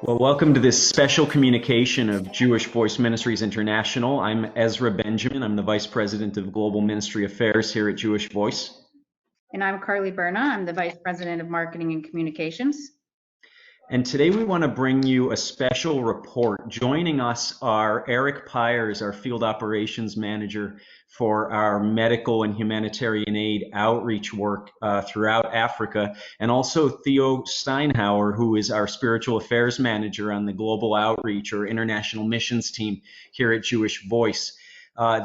Well, welcome to this special communication of Jewish Voice Ministries International. I'm Ezra Benjamin. I'm the Vice President of Global Ministry Affairs here at Jewish Voice. And I'm Berna. I'm the Vice President of Marketing and Communications. And today we want to bring you a special report. Joining us are Pires, our Field Operations Manager for our medical and humanitarian aid outreach work throughout Africa, and also Theo Steinhauer, who is our Spiritual Affairs Manager on the Global Outreach or International Missions team here at Jewish Voice.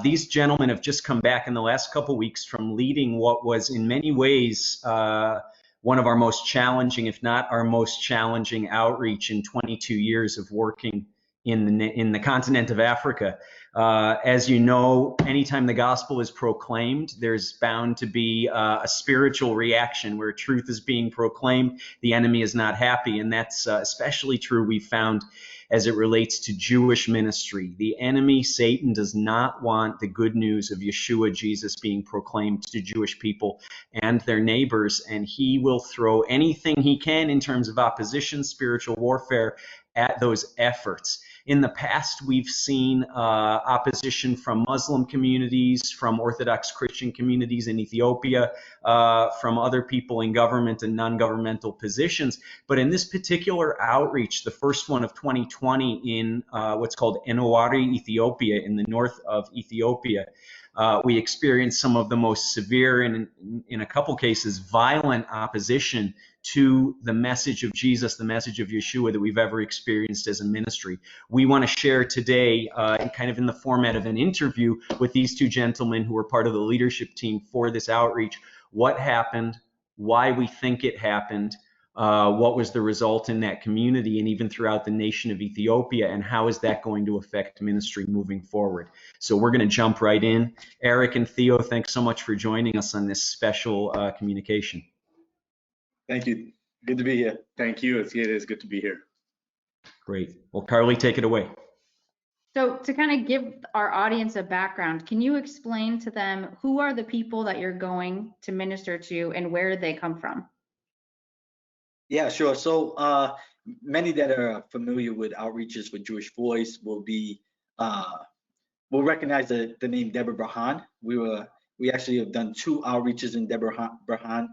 These gentlemen have just come back in the last couple weeks from leading what was in many ways one of our most challenging, if not our most challenging outreach in 22 years of working in the continent of Africa. As you know, anytime the gospel is proclaimed, there's bound to be a spiritual reaction where truth is being proclaimed. The enemy is not happy, and that's especially true, we found, as it relates to Jewish ministry. The enemy, Satan, does not want the good news of Yeshua, Jesus, being proclaimed to Jewish people and their neighbors, and he will throw anything he can in terms of opposition, spiritual warfare, at those efforts. In the past, we've seen opposition from Muslim communities, from Orthodox Christian communities in Ethiopia, from other people in government and non-governmental positions. But in this particular outreach, the first one of 2020 in what's called Enewari, Ethiopia, in the north of Ethiopia, we experienced some of the most severe and, in a couple cases, violent opposition to the message of Jesus, the message of Yeshua that we've ever experienced as a ministry. We want to share today, kind of in the format of an interview with these two gentlemen who are part of the leadership team for this outreach, what happened, why we think it happened, what was the result in that community and even throughout the nation of Ethiopia, and how is that going to affect ministry moving forward. So we're going to jump right in. Eric and Theo, thanks so much for joining us on this special communication. Thank you. Good to be here. Thank you. It is good to be here. Great. Well, Carly, take it away. So to kind of give our audience a background, can you explain to them who are the people that you're going to minister to and where they come from? Yeah, sure. So many that are familiar with outreaches with Jewish Voice will recognize the name Deborah Berhan. We actually have done 2 outreaches in Deborah Berhan.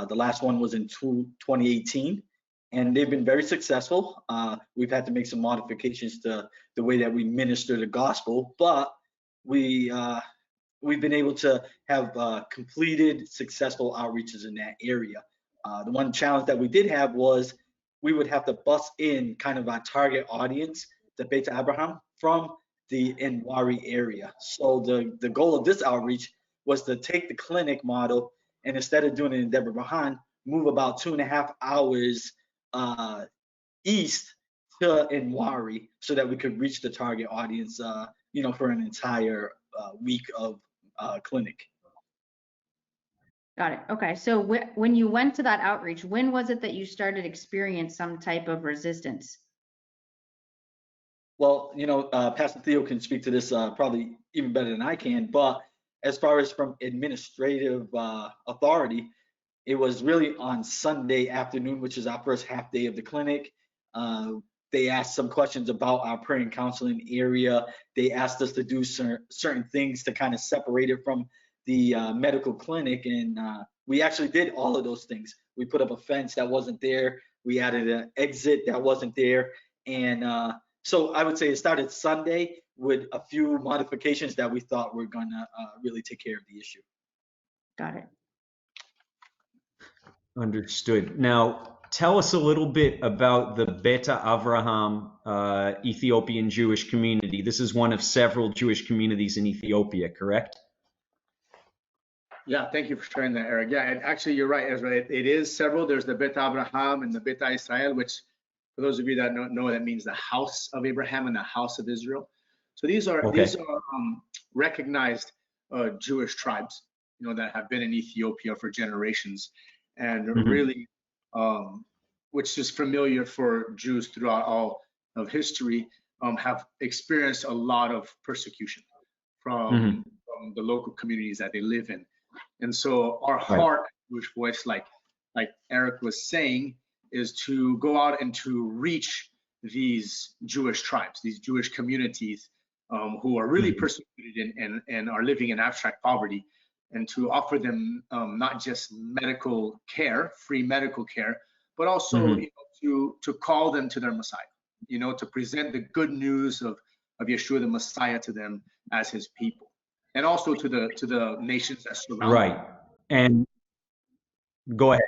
The last one was in 2018, and they've been very successful. We've had to make some modifications to the way that we minister the gospel, but we've been able to have completed successful outreaches in that area. The one challenge that we did have was we would have to bus in kind of our target audience, the Beit Abraham, from the Enewari area. So the goal of this outreach was to take the clinic model and instead of doing it in Deborah Berhan, move about 2.5 hours east to Enewari so that we could reach the target audience, for an entire week of clinic. Got it. Okay. So when you went to that outreach, when was it that you started experience some type of resistance? Well, Pastor Theo can speak to this probably even better than I can, but as far as from administrative authority, it was really on Sunday afternoon, which is our first half day of the clinic. They asked some questions about our prayer and counseling area. They asked us to do certain things to kind of separate it from the medical clinic, and we actually did all of those things. We put up a fence that wasn't there. We added an exit that wasn't there, and so I would say it started Sunday with a few modifications that we thought were gonna really take care of the issue. Got it. Understood. Now, tell us a little bit about the Beit Avraham Ethiopian Jewish community. This is one of several Jewish communities in Ethiopia, correct? Yeah, thank you for sharing that, Eric. Yeah, and actually, you're right, Ezra. It is several. There's the Beit Abraham and the Beit Israel, which, for those of you that don't know, that means the house of Abraham and the house of Israel. So these are recognized Jewish tribes, that have been in Ethiopia for generations, and really, which is familiar for Jews throughout all of history, have experienced a lot of persecution from the local communities that they live in. And so our heart, Jewish Voice, like Eric was saying, is to go out and to reach these Jewish tribes, these Jewish communities who are really persecuted and are living in abstract poverty, and to offer them not just medical care, free medical care, but also to call them to their Messiah, to present the good news of Yeshua the Messiah to them as his people, and also to the nations that surround them. Right. And go ahead.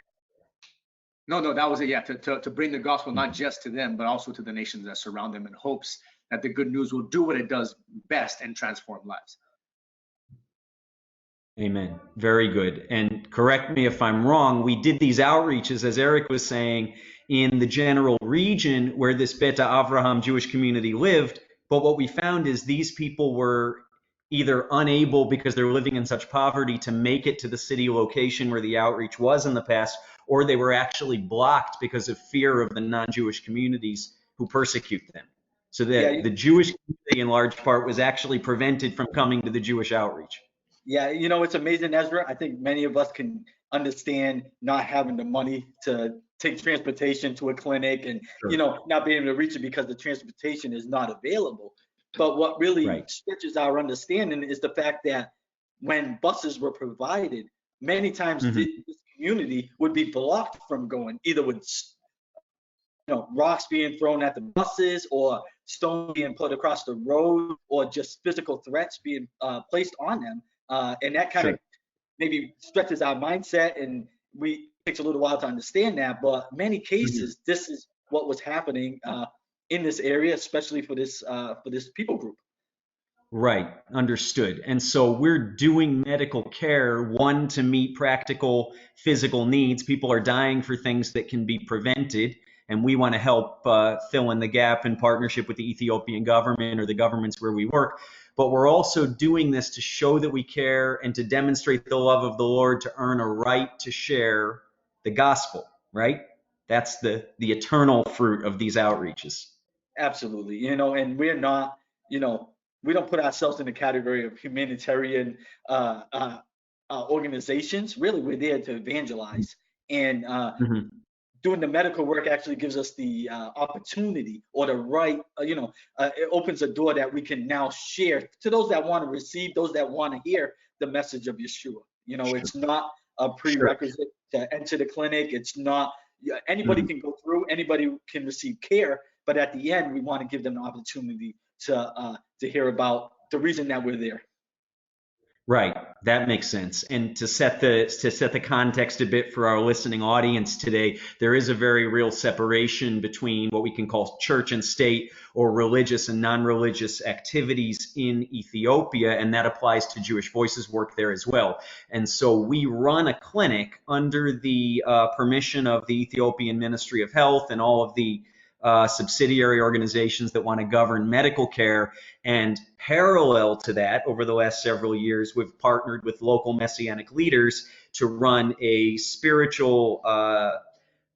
No, that was it. Yeah, to bring the gospel not just to them, but also to the nations that surround them, in hopes that the good news will do what it does best and transform lives. Amen. Very good. And correct me if I'm wrong, we did these outreaches, as Eric was saying, in the general region where this Beta Avraham Jewish community lived. But what we found is these people were either unable, because they're living in such poverty, to make it to the city location where the outreach was in the past, or they were actually blocked because of fear of the non-Jewish communities who persecute them. So that the Jewish community, in large part, was actually prevented from coming to the Jewish outreach. Yeah, it's amazing, Ezra. I think many of us can understand not having the money to take transportation to a clinic and, not being able to reach it because the transportation is not available. But what really stretches our understanding is the fact that when buses were provided, many times this community would be blocked from going, either with rocks being thrown at the buses, or stones being put across the road, or just physical threats being placed on them. And that kind of maybe stretches our mindset, and it takes a little while to understand that. But many cases, this is what was happening in this area, especially for this people group. Right, understood. And so we're doing medical care, one, to meet practical physical needs. People are dying for things that can be prevented, and we want to help fill in the gap in partnership with the Ethiopian government or the governments where we work. But we're also doing this to show that we care and to demonstrate the love of the Lord, to earn a right to share the gospel, right? That's the eternal fruit of these outreaches. Absolutely. And we're not, we don't put ourselves in the category of humanitarian organizations. Really, we're there to evangelize. And doing the medical work actually gives us the opportunity, or the right, it opens a door that we can now share to those that want to receive, those that want to hear the message of Yeshua. It's not a prerequisite to enter the clinic. It's not, anybody can go through, anybody can receive care, but at the end, we want to give them the opportunity to hear about the reason that we're there. Right, that makes sense. And to set the context a bit for our listening audience today, there is a very real separation between what we can call church and state, or religious and non-religious activities in Ethiopia, and that applies to Jewish Voices work there as well. And so we run a clinic under the permission of the Ethiopian Ministry of Health and all of the subsidiary organizations that want to govern medical care. And parallel to that, over the last several years, we've partnered with local Messianic leaders to run a spiritual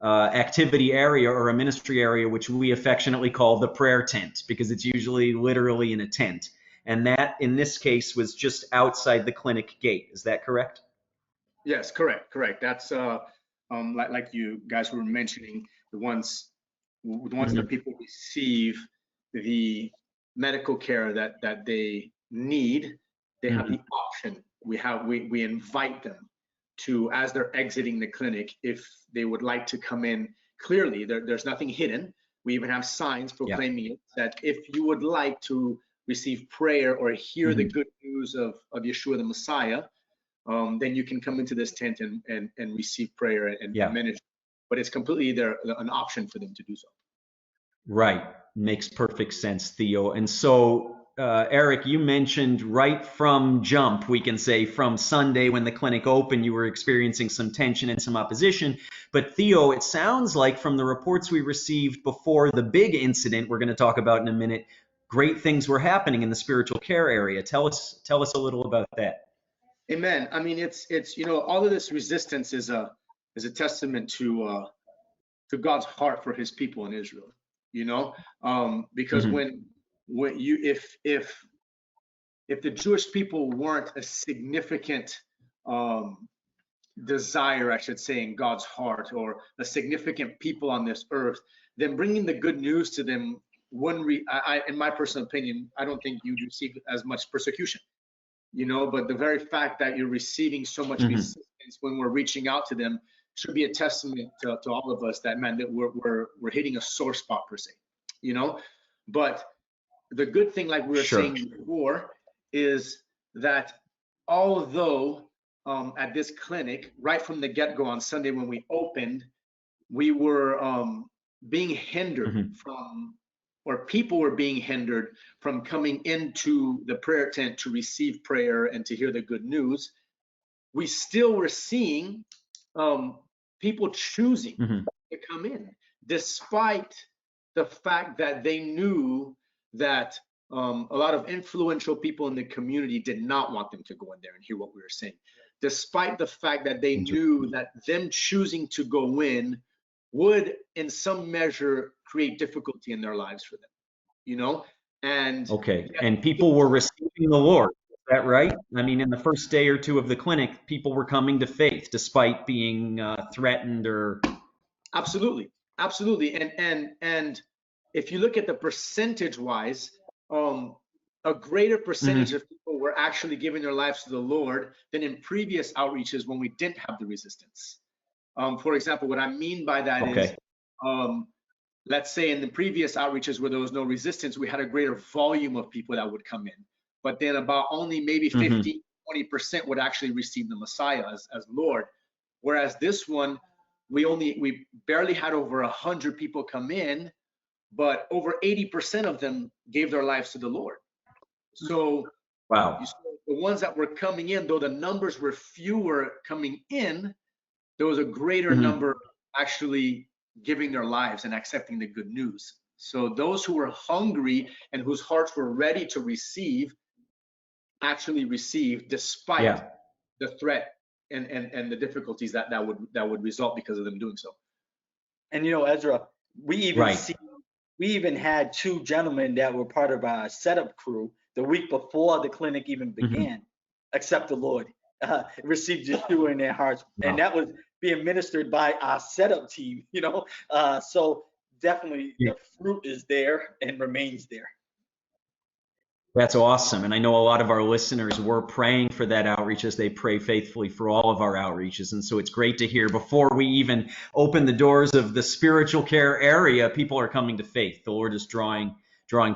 activity area, or a ministry area, which we affectionately call the prayer tent, because it's usually literally in a tent. And that, in this case, was just outside the clinic gate. Is that correct? Yes, correct. That's like you guys were mentioning, the ones that people receive the medical care that they need, they have the option. We invite them to, as they're exiting the clinic, if they would like to come in. Clearly, there's nothing hidden. We even have signs proclaiming it, that if you would like to receive prayer or hear the good news of Yeshua the Messiah, then you can come into this tent and receive prayer and ministry. But it's completely an option for them to do so. Right. Makes perfect sense, Theo. And so, Eric, you mentioned right from jump, we can say from Sunday when the clinic opened, you were experiencing some tension and some opposition. But Theo, it sounds like from the reports we received before the big incident we're going to talk about in a minute, great things were happening in the spiritual care area. Tell us a little about that. Amen. I mean, it's all of this resistance is a testament to God's heart for his people in Israel. Because when you, if the Jewish people weren't a significant desire, I should say, in God's heart, or a significant people on this earth, then bringing the good news to them, in my personal opinion, I don't think you'd receive as much persecution, you know, but the very fact that you're receiving so much resistance when we're reaching out to them should be a testament to all of us that, man, that we're hitting a sore spot per se, you know. But the good thing, like we were saying before, is that although at this clinic, right from the get-go on Sunday when we opened, we were being hindered from, or people were being hindered from coming into the prayer tent to receive prayer and to hear the good news, we still were seeing people choosing to come in, despite the fact that they knew that a lot of influential people in the community did not want them to go in there and hear what we were saying, despite the fact that they knew that them choosing to go in would in some measure create difficulty in their lives for them, you know. And and people were receiving the Lord, is that right? I mean, in the first day or two of the clinic, people were coming to faith despite being threatened or absolutely. And if you look at the percentage wise, a greater percentage of people were actually giving their lives to the Lord than in previous outreaches when we didn't have the resistance. For example, what I mean by that is, let's say in the previous outreaches where there was no resistance, we had a greater volume of people that would come in, but then about only maybe 15, 20% would actually receive the Messiah as Lord. Whereas this one, we barely had over 100 people come in, but over 80% of them gave their lives to the Lord. So wow, the ones that were coming in, though the numbers were fewer coming in, there was a greater number actually giving their lives and accepting the good news. So those who were hungry and whose hearts were ready to receive actually received, despite the threat and the difficulties that would result because of them doing so. And you know, Ezra, we even had two gentlemen that were part of our setup crew the week before the clinic even began, accept the Lord, received Yeshua in their hearts, and that was being ministered by our setup team, you know. So definitely the fruit is there and remains there. That's awesome. And I know a lot of our listeners were praying for that outreach as they pray faithfully for all of our outreaches. And so it's great to hear before we even open the doors of the spiritual care area, people are coming to faith. The Lord is drawing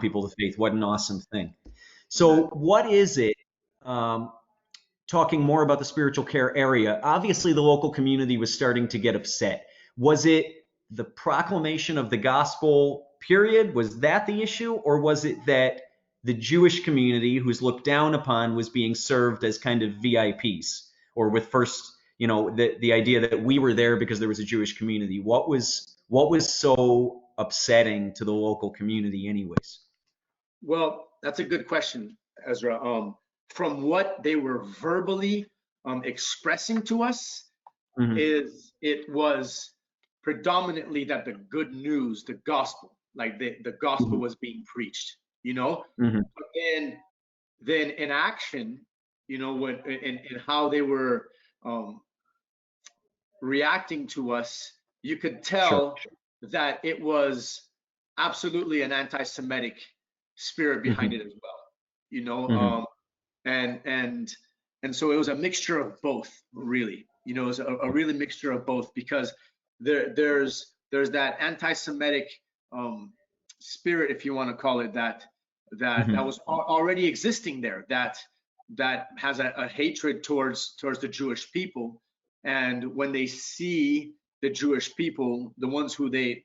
people to faith. What an awesome thing. So what is it, talking more about the spiritual care area, obviously the local community was starting to get upset. Was it the proclamation of the gospel, period? Was that the issue? Or was it that the Jewish community, who's looked down upon, was being served as kind of VIPs, or with first, you know, the idea that we were there because there was a Jewish community? What was so upsetting to the local community anyways? Well, that's a good question, Ezra. From what they were verbally expressing to us, it was predominantly that the good news, the gospel, like the gospel was being preached, you know. But then in action, you know, when in how they were reacting to us, you could tell that it was absolutely an anti-Semitic spirit behind it as well, you know. And so it was a mixture of both, really. You know, it was a really mixture of both, because there's that anti-Semitic spirit, if you want to call it that was already existing there, that has a hatred towards the Jewish people. And when they see the Jewish people, the ones who they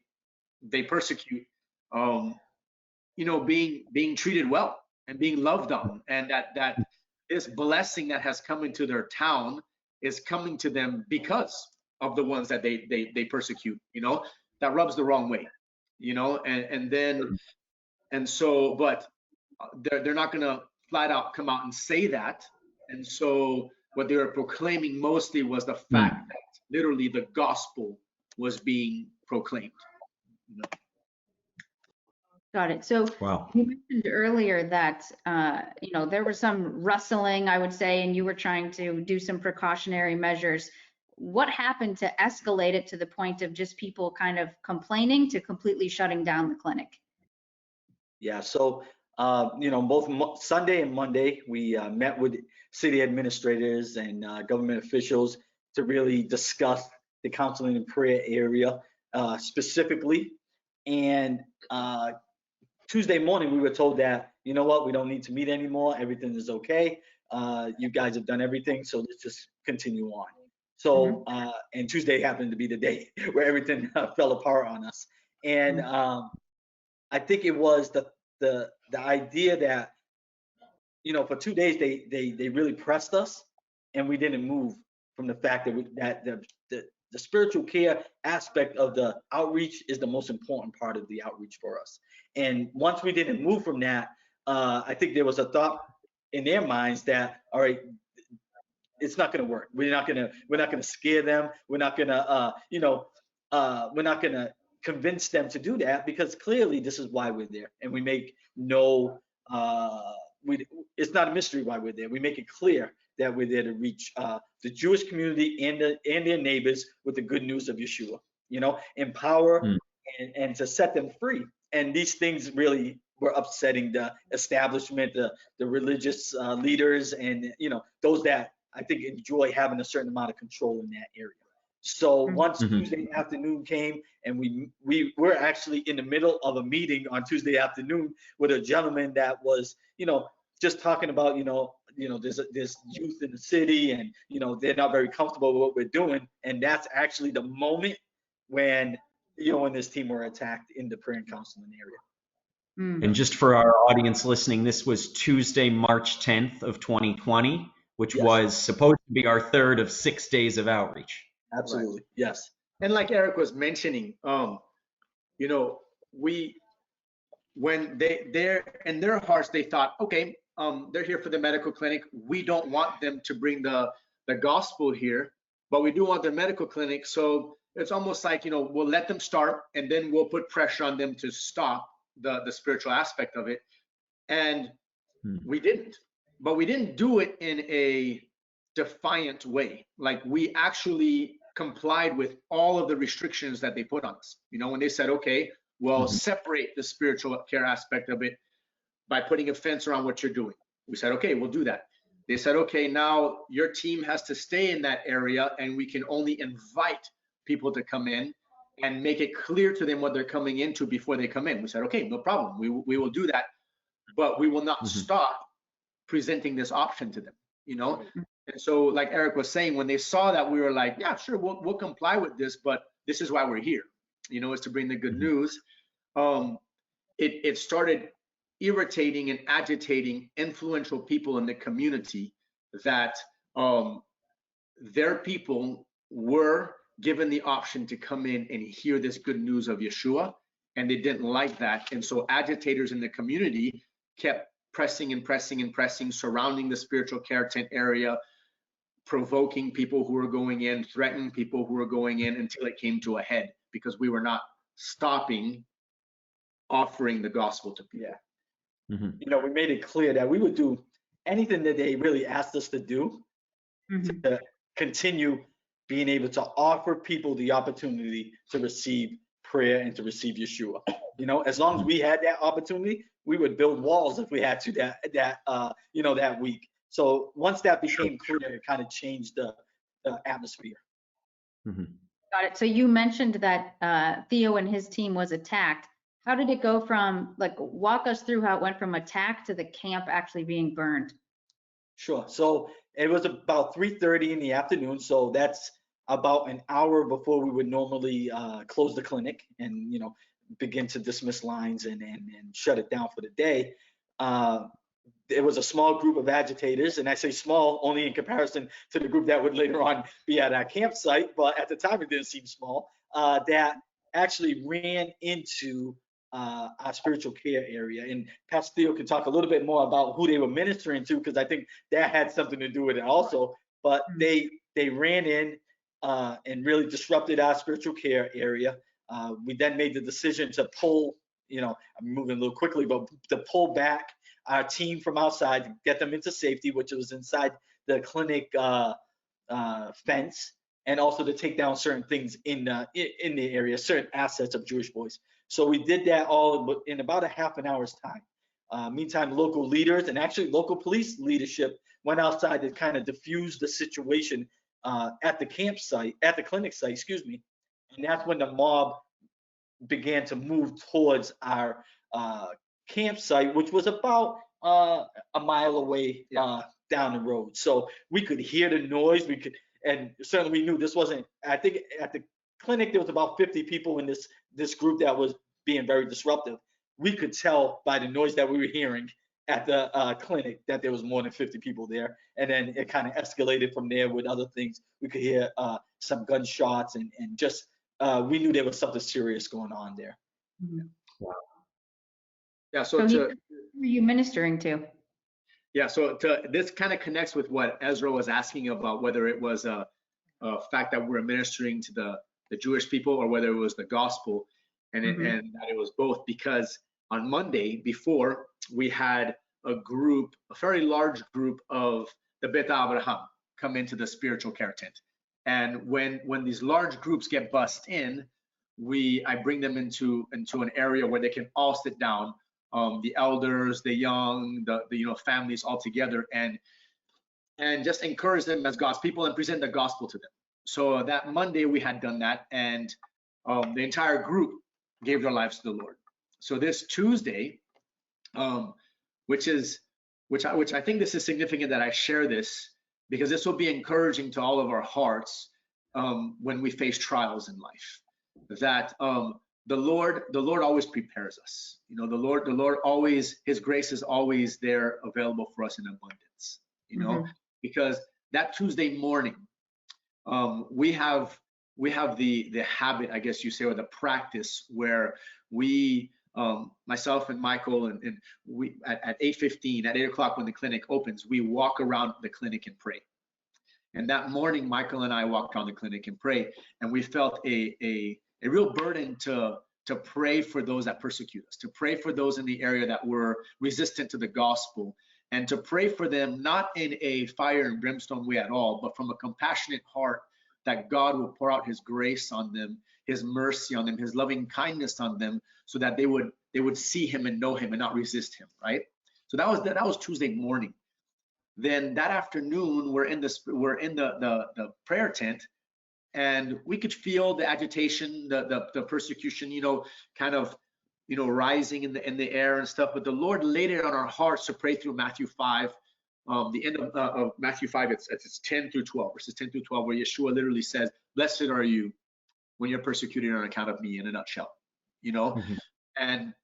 persecute, you know, being treated well and being loved on, and that this blessing that has come into their town is coming to them because of the ones that they persecute, you know, that rubs the wrong way, you know. And so, but they're not going to flat out come out and say that. And so what they were proclaiming mostly was the fact that literally the gospel was being proclaimed, you know? Got it. So Wow. you mentioned earlier that, you know, there was some rustling, I would say, and you were trying to do some precautionary measures. what happened to escalate it to the point of just people kind of complaining to completely shutting down the clinic? Yeah, so both Sunday and Monday, we met with city administrators and government officials to really discuss the counseling and prayer area specifically. And Tuesday morning, we were told that, you know what, we don't need to meet anymore. Everything is okay. You guys have done everything, so let's just continue on. So, and Tuesday happened to be the day where everything fell apart on us. And I think it was the idea that, for 2 days they really pressed us, and we didn't move from the fact that the spiritual care aspect of the outreach is the most important part of the outreach for us. And once we didn't move from that, I think there was a thought in their minds that, all right, it's not going to work. We're not going to scare them. We're not going to, we're not going to convince them to do that, because clearly this is why we're there, and we make no, it's not a mystery why we're there. We make it clear that we're there to reach the Jewish community and their neighbors with the good news of Yeshua. Empower and to set them free. And these things really were upsetting the establishment, the religious leaders, and those that I think enjoy having a certain amount of control in that area. So once Tuesday afternoon came, and we were actually in the middle of a meeting on Tuesday afternoon with a gentleman that was, just talking about, there's youth in the city, and they're not very comfortable with what we're doing, and that's actually the moment when and this team were attacked in the prayer and counseling area. And just for our audience listening, this was Tuesday, March 10th of 2020, which was supposed to be our third of 6 days of outreach. Absolutely, right. Yes. And like Eric was mentioning, when they're in their hearts, they thought, okay, they're here for the medical clinic. We don't want them to bring the gospel here, but we do want their medical clinic. So it's almost like, we'll let them start, and then we'll put pressure on them to stop the spiritual aspect of it. And we didn't, but we didn't do it in a defiant way. Like, we actually complied with all of the restrictions that they put on us. When they said, okay, well, separate the spiritual care aspect of it by putting a fence around what you're doing. We said, okay, we'll do that. They said, okay, now your team has to stay in that area, and we can only invite people to come in and make it clear to them what they're coming into before they come in. We said, okay, no problem. We will do that, but we will not stop presenting this option to them, And so, like Eric was saying, when they saw that, we were like, yeah, sure, we'll comply with this, but this is why we're here, is to bring the good news. It started irritating and agitating influential people in the community that their people were given the option to come in and hear this good news of Yeshua, and they didn't like that. And so agitators in the community kept pressing and pressing and pressing, surrounding the spiritual care tent area, provoking people who were going in, threatening people who were going in, until it came to a head, because we were not stopping offering the gospel to people. Yeah. We made it clear that we would do anything that they really asked us to do to continue being able to offer people the opportunity to receive prayer and to receive Yeshua. As long as we had that opportunity, we would build walls if we had to that week. So once that became clear, it kind of changed the atmosphere. Got it. So you mentioned that Theo and his team was attacked. How did it go from, walk us through how it went from attack to the camp actually being burned? Sure. So it was about 3:30 in the afternoon. So that's about an hour before we would normally close the clinic and, begin to dismiss lines and shut it down for the day. It was a small group of agitators, and I say small only in comparison to the group that would later on be at our campsite, but at the time it didn't seem small, that actually ran into our spiritual care area. And Pastor Theo can talk a little bit more about who they were ministering to, because I think that had something to do with it also. But they ran in and really disrupted our spiritual care area. We then made the decision to pull, I'm moving a little quickly, but to pull back our team from outside to get them into safety, which was inside the clinic fence. and also to take down certain things in the area, certain assets of Jewish boys. So we did that all in about a half an hour's time. Meantime, local leaders and actually local police leadership went outside to kind of diffuse the situation at the campsite, at the clinic site, excuse me. And that's when the mob began to move towards our campsite, which was about a mile away down the road. So we could hear the noise. We could, and certainly we knew this wasn't. I think at the clinic there was about 50 people in this group that was being very disruptive. We could tell by the noise that we were hearing at the clinic that there was more than 50 people there. And then it kind of escalated from there with other things. We could hear some gunshots and just we knew there was something serious going on there. Wow. Yeah. So who are you ministering to? Yeah. So this kind of connects with what Ezra was asking about, whether it was a fact that we're ministering to the Jewish people or whether it was the gospel, and and that it was both, because on Monday before we had a very large group of the Bet Abraham come into the spiritual care tent. And when these large groups get bussed in, I bring them into an area where they can all sit down, the elders, the young, the families all together, and just encourage them as God's people and present the gospel to them. So that Monday we had done that, and the entire group gave their lives to the Lord. So this Tuesday, which I think this is significant that I share this, because this will be encouraging to all of our hearts when we face trials in life. That the Lord always prepares us. The Lord always, His grace is always there, available for us in abundance. Because that Tuesday morning, we have the habit, I guess you say, or the practice where we, myself and Michael, and we at 8:15, at 8 o'clock when the clinic opens, we walk around the clinic and pray. And that morning, Michael and I walked around the clinic and pray, and we felt a real burden to pray for those that persecute us, to pray for those in the area that were resistant to the gospel, and to pray for them not in a fire and brimstone way at all, but from a compassionate heart, that God will pour out His grace on them, His mercy on them, His loving kindness on them, so that they would see Him and know Him and not resist Him, right? So that was Tuesday morning. Then that afternoon, we're in the prayer tent, and we could feel the agitation, the persecution, kind of, rising in the air and stuff. But the Lord laid it on our hearts to pray through Matthew 5. The end of Matthew 5, it's 10 through 12, verses 10 through 12, where Yeshua literally says, "Blessed are you when you're persecuted on account of me," in a nutshell, and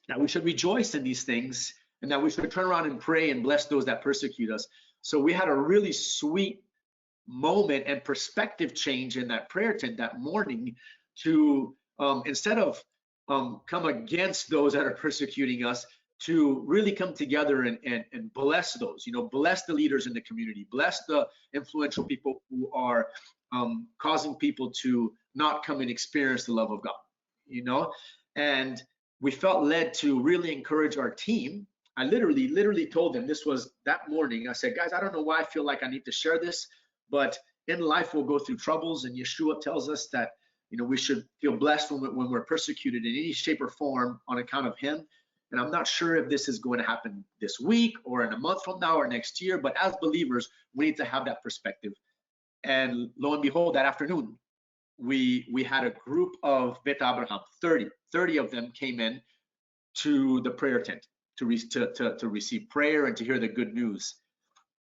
that we should rejoice in these things, and that we should turn around and pray and bless those that persecute us. So we had a really sweet moment and perspective change in that prayer tent that morning to, instead of come against those that are persecuting us, to really come together and bless those, bless the leaders in the community, bless the influential people who are causing people to not come and experience the love of God, and we felt led to really encourage our team. I literally told them, this was that morning, I said, guys, I don't know why I feel like I need to share this, but in life we'll go through troubles, and Yeshua tells us that, we should feel blessed when we're persecuted in any shape or form on account of Him. And I'm not sure if this is going to happen this week or in a month from now or next year, but as believers, we need to have that perspective. And lo and behold, that afternoon, we had a group of Bet Abraham, 30 of them came in to the prayer tent to receive prayer and to hear the good news.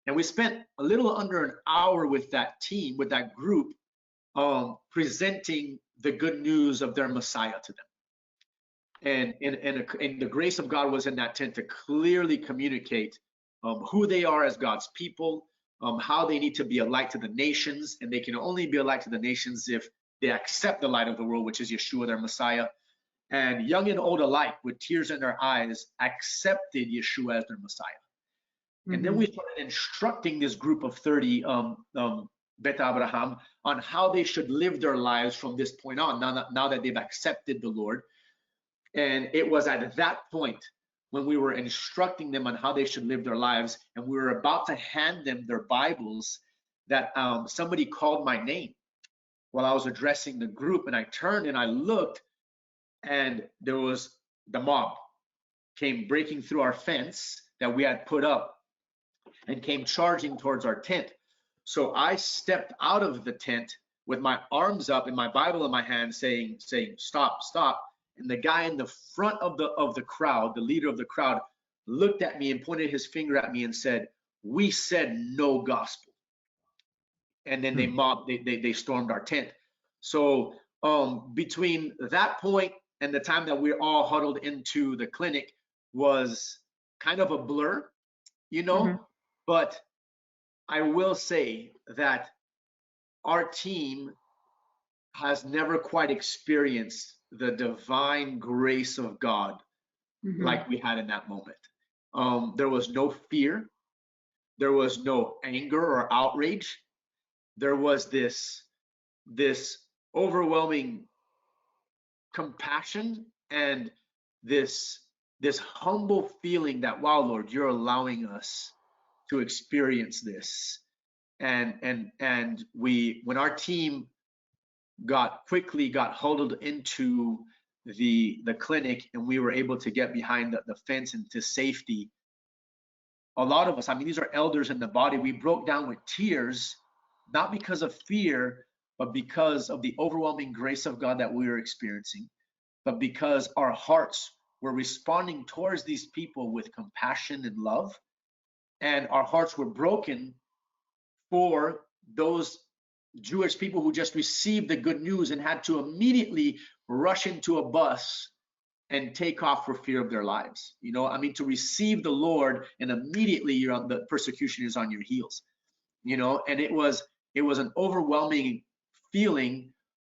And we spent a little under an hour with that team, with that group, presenting the good news of their Messiah to them. And the grace of God was in that tent to clearly communicate who they are as God's people, how they need to be a light to the nations, and they can only be a light to the nations if they accept the light of the world, which is Yeshua, their Messiah. And young and old alike, with tears in their eyes, accepted Yeshua as their Messiah. And then we started instructing this group of 30 Bet Abraham on how they should live their lives from this point on, now that they've accepted the Lord. And it was at that point when we were instructing them on how they should live their lives, and we were about to hand them their Bibles, that somebody called my name. while I was addressing the group, and I turned and I looked, and there was the mob came breaking through our fence that we had put up and came charging towards our tent. So I stepped out of the tent with my arms up and my Bible in my hand, saying, stop, stop. And the guy in the front of the crowd, the leader of the crowd, looked at me and pointed his finger at me and said, "We said no gospel." And then they stormed our tent. So between that point and the time that we're all huddled into the clinic was kind of a blur, you know. But I will say that our team has never quite experienced the divine grace of God like we had in that moment. There was no fear. There was no anger or outrage. There was this overwhelming compassion and this humble feeling that, wow, Lord, you're allowing us to experience this. And when our team quickly got huddled into the clinic and we were able to get behind the fence and to safety, a lot of us, I mean, these are elders in the body, we broke down with tears, not because of fear, but because of the overwhelming grace of God that we were experiencing, but because our hearts were responding towards these people with compassion and love, and our hearts were broken for those Jewish people who just received the good news and had to immediately rush into a bus and take off for fear of their lives. You know, I mean, to receive the Lord and immediately the persecution is on your heels, you know. And it was an overwhelming feeling,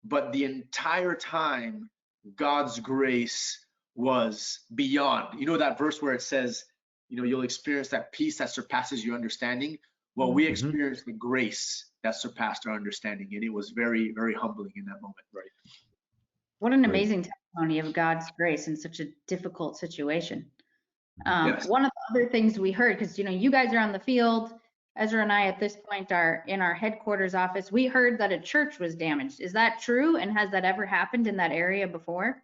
but the entire time God's grace was beyond. You know that verse where it says, you know, you'll experience that peace that surpasses your understanding. Well, we experienced the grace that surpassed our understanding, and it was very, very humbling in that moment. Right. What an amazing testimony of God's grace in such a difficult situation. Yes. One of the other things we heard, because, you know, you guys are on the field, Ezra and I at this point are in our headquarters office. We heard that a church was damaged. Is that true? And has that ever happened in that area before?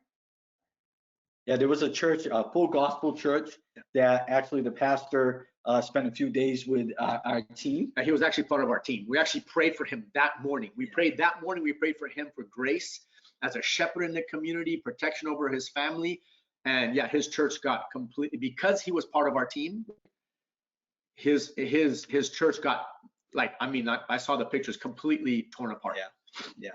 Yeah, there was a church, a full gospel church, that actually the pastor spent a few days with our team. He was actually part of our team. We actually prayed for him that morning. We prayed that morning. We prayed for him for grace as a shepherd in the community, protection over his family. And yeah, his church got completely, because he was part of our team, his church got, like, I mean, I saw the pictures, completely torn apart. Yeah.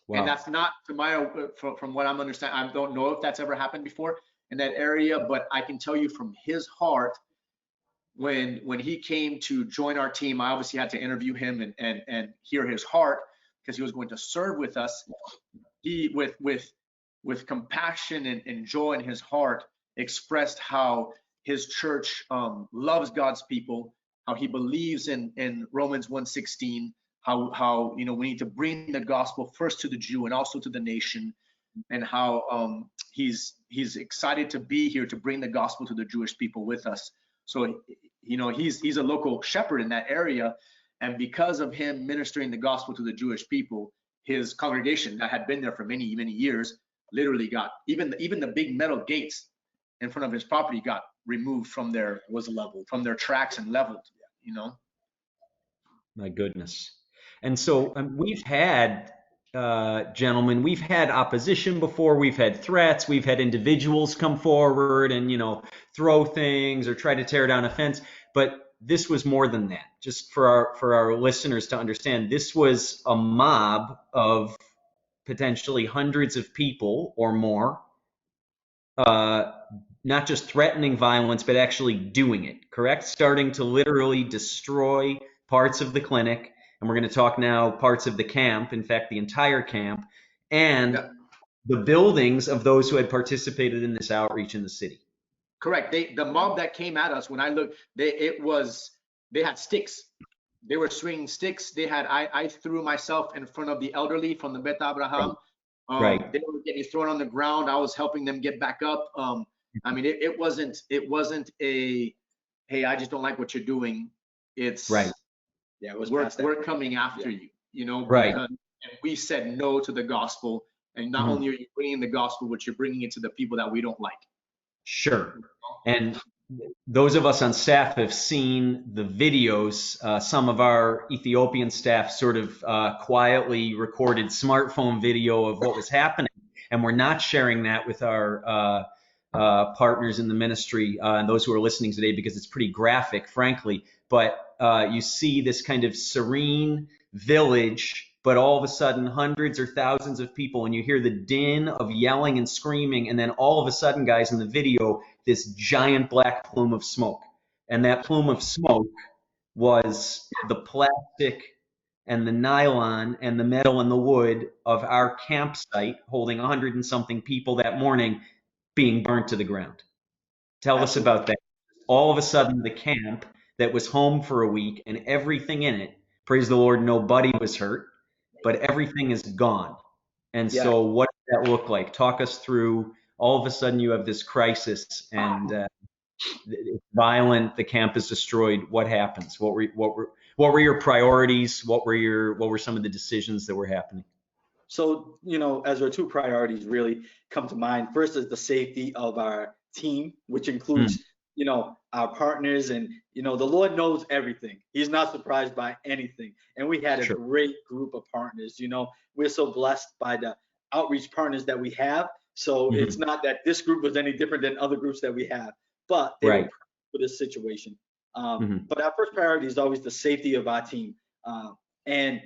Wow. And that's not, from what I'm understanding, I don't know if that's ever happened before in that area, but I can tell you from his heart, when he came to join our team, I obviously had to interview him and hear his heart, because he was going to serve with us. He, with compassion and joy in his heart, expressed how his church loves God's people, how he believes in Romans 1:16, how you know, we need to bring the gospel first to the Jew and also to the nation, and how he's excited to be here to bring the gospel to the Jewish people with us. So, you know, he's a local shepherd in that area, and because of him ministering the gospel to the Jewish people, his congregation that had been there for many years literally got, even the big metal gates in front of his property got removed from their tracks and leveled, you know. My goodness. And so we've had, gentlemen, we've had opposition before, we've had threats, we've had individuals come forward and, you know, throw things or try to tear down a fence, but this was more than that. Just for our listeners to understand, this was a mob of potentially hundreds of people or more, not just threatening violence, but actually doing it, correct? Starting to literally destroy parts of the clinic. And we're going to talk now parts of the camp, in fact, the entire camp, and the buildings of those who had participated in this outreach in the city. Correct. The mob that came at us, when I looked, they had sticks. They were swinging sticks. I threw myself in front of the elderly from the Bet Abraham. Right. They were getting thrown on the ground. I was helping them get back up. I mean, it wasn't a, hey, I just don't like what you're doing. It's Yeah, it was we're coming after you. Right. because we said no to the gospel. And not only are you bringing the gospel, but you're bringing it to the people that we don't like. Sure. And those of us on staff have seen the videos. Some of our Ethiopian staff sort of quietly recorded smartphone video of what was happening. And we're not sharing that with our partners in the ministry and those who are listening today because it's pretty graphic, frankly. But you see this kind of serene village, but all of a sudden hundreds or thousands of people, and you hear the din of yelling and screaming, and then all of a sudden, guys, in the video, this giant black plume of smoke. And that plume of smoke was the plastic and the nylon and the metal and the wood of our campsite holding 100 and something people that morning being burnt to the ground. Tell us about that. All of a sudden, the camp that was home for a week and everything in it, praise the Lord, nobody was hurt, but everything is gone. And so what does that look like? Talk us through, all of a sudden you have this crisis and it's violent, the camp is destroyed. What happens? What were your priorities? What were some of the decisions that were happening? So, Ezra, two priorities really come to mind. First is the safety of our team, which includes, our partners, and, the Lord knows everything. He's not surprised by anything. And we had a great group of partners. We're so blessed by the outreach partners that we have. So it's not that this group was any different than other groups that we have, but they were for this situation. But our first priority is always the safety of our team. And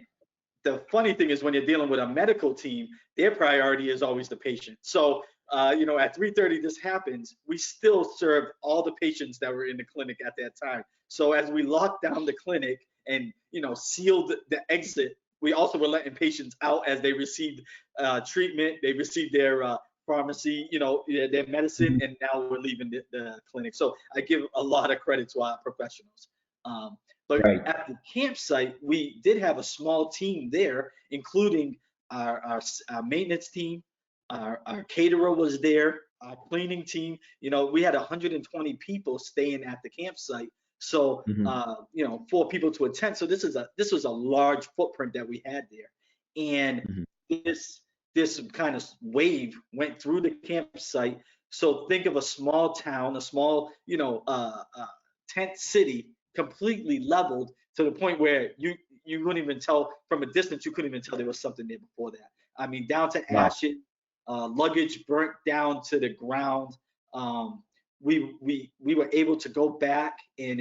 the funny thing is when you're dealing with a medical team, their priority is always the patient. So, at 3:30 this happens, we still serve all the patients that were in the clinic at that time. So as we locked down the clinic and, sealed the exit, we also were letting patients out as they received treatment, they received their pharmacy, their medicine, and now we're leaving the clinic. So I give a lot of credit to our professionals. But at the campsite, we did have a small team there, including our maintenance team, our caterer was there, our cleaning team. We had 120 people staying at the campsite. So, 4 people to attend. So this was a large footprint that we had there. And this kind of wave went through the campsite. So think of a small town, a small, tent city, completely leveled to the point where you wouldn't even tell from a distance. You couldn't even tell there was something there before that. I mean, down to ashes, luggage burnt down to the ground. We were able to go back, and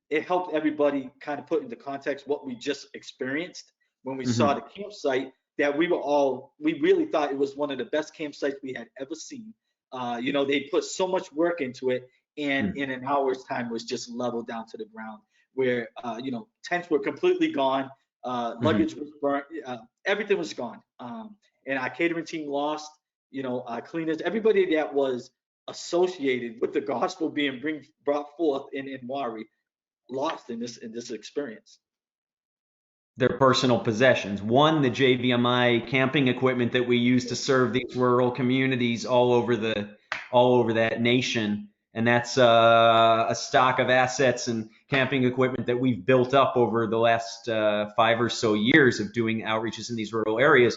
it helped everybody kind of put into context what we just experienced when we saw the campsite. That we really thought it was one of the best campsites we had ever seen. They put so much work into it, and in an hour's time was just leveled down to the ground, where tents were completely gone, luggage was burnt, everything was gone, and our catering team lost, our cleaners, everybody that was associated with the gospel being brought forth in Enewari lost in this experience. Their personal possessions. One, the JVMI camping equipment that we use to serve these rural communities all over that nation. And that's a stock of assets and camping equipment that we've built up over the last 5 or so years of doing outreaches in these rural areas.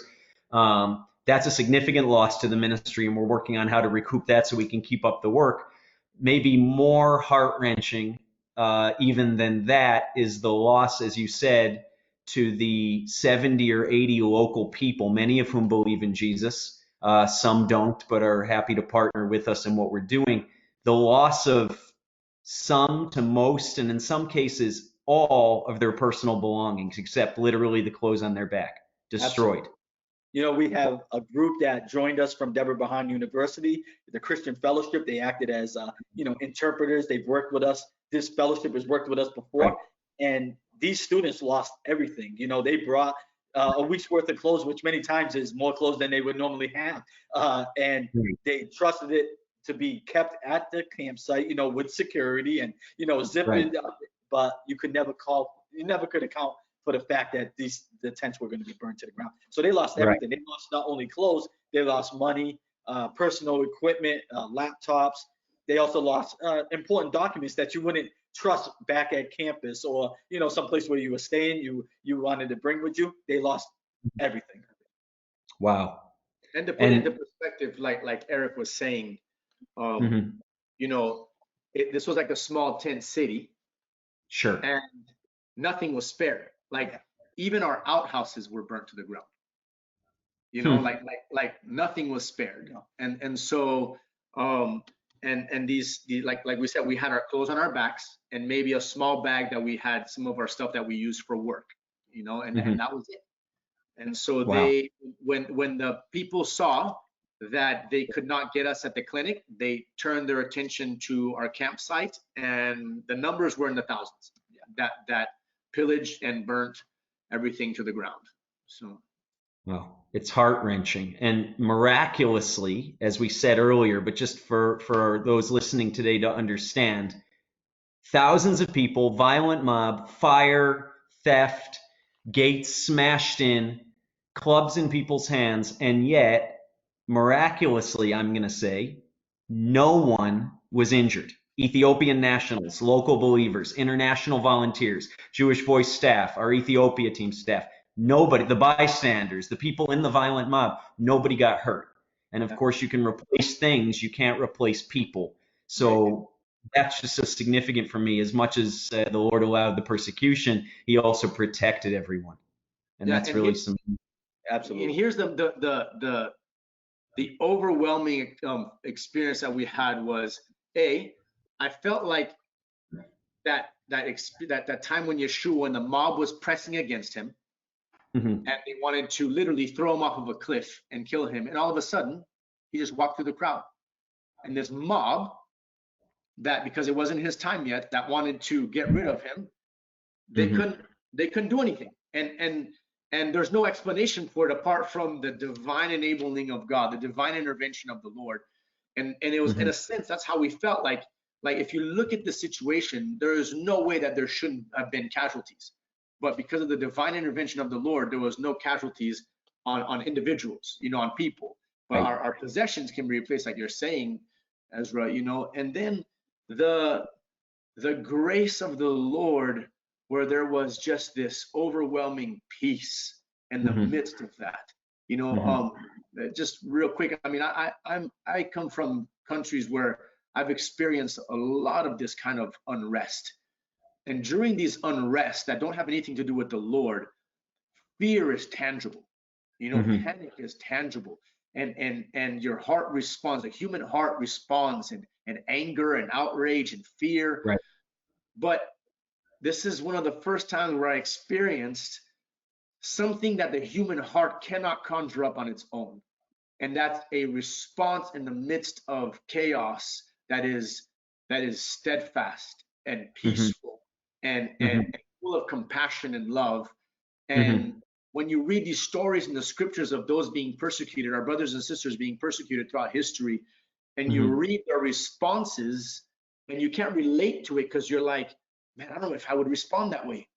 That's a significant loss to the ministry, and we're working on how to recoup that so we can keep up the work. Maybe more heart-wrenching even than that is the loss, as you said, to the 70 or 80 local people, many of whom believe in Jesus. Some don't, but are happy to partner with us in what we're doing. The loss of some to most, and in some cases, all of their personal belongings, except literally the clothes on their back, destroyed. Absolutely. We have a group that joined us from Deborah Bahan University, the Christian Fellowship. They acted as, interpreters. They've worked with us. This fellowship has worked with us before. And these students lost everything. They brought a week's worth of clothes, which many times is more clothes than they would normally have. And they trusted it to be kept at the campsite, with security and, zipped up. But you could never account for the fact that the tents were going to be burned to the ground. So they lost everything. They lost not only clothes, they lost money, personal equipment, laptops. They also lost important documents that you wouldn't trust back at campus, or someplace where you were staying, you wanted to bring with you, they lost everything. Wow. And to put it into perspective, like Eric was saying, this was like a small tent city. Sure. And nothing was spared. Like even our outhouses were burnt to the ground. Like nothing was spared. And so and these like we said, we had our clothes on our backs and maybe a small bag that we had some of our stuff that we used for work, and that was it. And so they, when the people saw that they could not get us at the clinic, they turned their attention to our campsite, and the numbers were in the thousands that pillaged and burnt everything to the ground. So. Well, it's heart-wrenching, and miraculously, as we said earlier, but just for those listening today to understand, thousands of people, violent mob, fire, theft, gates smashed in, clubs in people's hands, and yet, miraculously, I'm going to say, no one was injured. Ethiopian nationals, local believers, international volunteers, Jewish Voice staff, our Ethiopia team staff, nobody, the bystanders, the people in the violent mob, nobody got hurt. And of course, you can replace things, you can't replace people. So that's just so significant for me. As much as the Lord allowed the persecution, he also protected everyone. And that's really something. Absolutely. And here's the overwhelming experience that we had was, I felt like that time when the mob was pressing against him, and they wanted to literally throw him off of a cliff and kill him, and all of a sudden he just walked through the crowd, and this mob that, because it wasn't his time yet, that wanted to get rid of him, they couldn't do anything, and there's no explanation for it apart from the divine enabling of God, the divine intervention of the Lord. And it was, in a sense, that's how we felt. Like if you look at the situation, there is no way that there shouldn't have been casualties. But because of the divine intervention of the Lord, there was no casualties on individuals, on people. But our possessions can be replaced, like you're saying, Ezra, and then the grace of the Lord, where there was just this overwhelming peace in the midst of that. Just real quick, I mean, I come from countries where I've experienced a lot of this kind of unrest. And during these unrests that don't have anything to do with the Lord, fear is tangible. Panic is tangible. And your heart responds, the human heart responds in anger and outrage and fear. Right. But this is one of the first times where I experienced something that the human heart cannot conjure up on its own. And that's a response in the midst of chaos that is steadfast and peaceful and full of compassion and love. And when you read these stories in the scriptures of those being persecuted, our brothers and sisters being persecuted throughout history, and you read their responses, and you can't relate to it because you're like, man, I don't know if I would respond that way.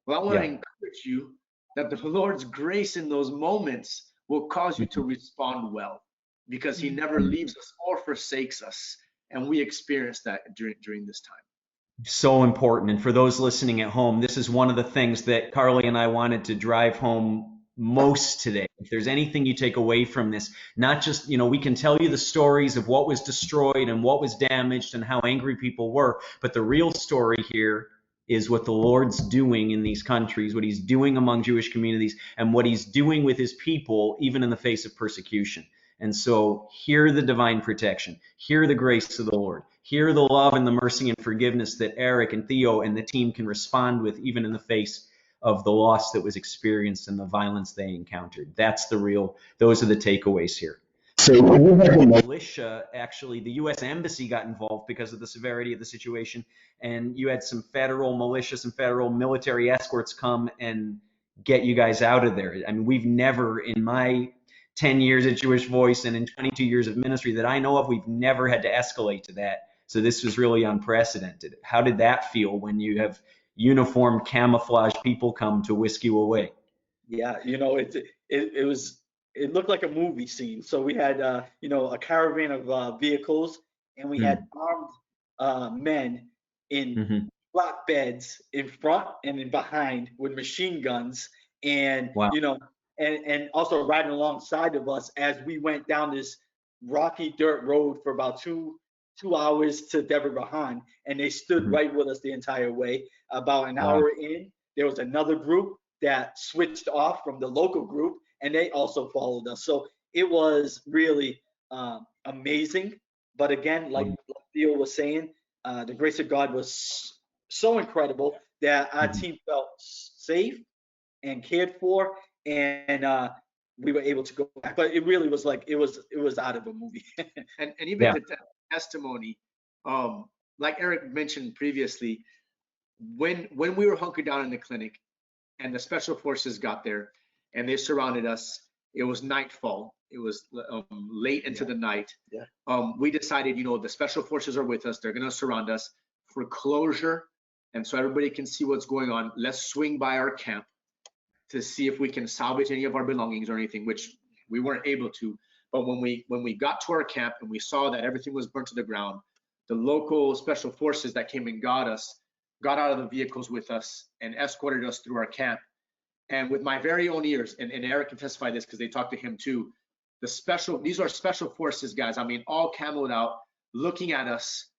Well, I want to encourage you that the Lord's grace in those moments will cause you to respond well, because he never leaves us or forsakes us. And we experience that during this time. So important. And for those listening at home, this is one of the things that Carly and I wanted to drive home most today. If there's anything you take away from this, not just, we can tell you the stories of what was destroyed and what was damaged and how angry people were, but the real story here is what the Lord's doing in these countries, what he's doing among Jewish communities, and what he's doing with his people, even in the face of persecution. And so hear the divine protection, hear the grace of the Lord, hear the love and the mercy and forgiveness that Eric and Theo and the team can respond with, even in the face of the loss that was experienced and the violence they encountered. Those are the takeaways here. So you had the militia, actually, the U.S. Embassy got involved because of the severity of the situation, and you had some federal militia, some federal military escorts come and get you guys out of there. I mean, we've never, in my 10 years at Jewish Voice and in 22 years of ministry that I know of, we've never had to escalate to that. So this was really unprecedented. How did that feel when you have uniformed, camouflaged people come to whisk you away? Yeah, it looked like a movie scene. So we had, a caravan of vehicles, and we had armed men in flatbeds in front and in behind with machine guns, and Wow. and also riding alongside of us as we went down this rocky dirt road for about two hours to Debre Bahan, and they stood right with us the entire way. About an hour in, there was another group that switched off from the local group, and they also followed us. So it was really amazing. But again, like Theo was saying, the grace of God was so incredible that our team felt safe and cared for, and we were able to go back. But it really was like it was out of a movie. and even the testimony, like Eric mentioned previously, when we were hunkered down in the clinic and the special forces got there and they surrounded us, it was nightfall. It was late into the night. We decided, the special forces are with us. They're going to surround us for closure. And so everybody can see what's going on. Let's swing by our camp to see if we can salvage any of our belongings or anything, which we weren't able to. But when we got to our camp and we saw that everything was burnt to the ground, the local special forces that came and got out of the vehicles with us and escorted us through our camp. And with my very own ears, and Eric can testify this because they talked to him too, these are special forces guys. I mean, all camoed out, looking at us.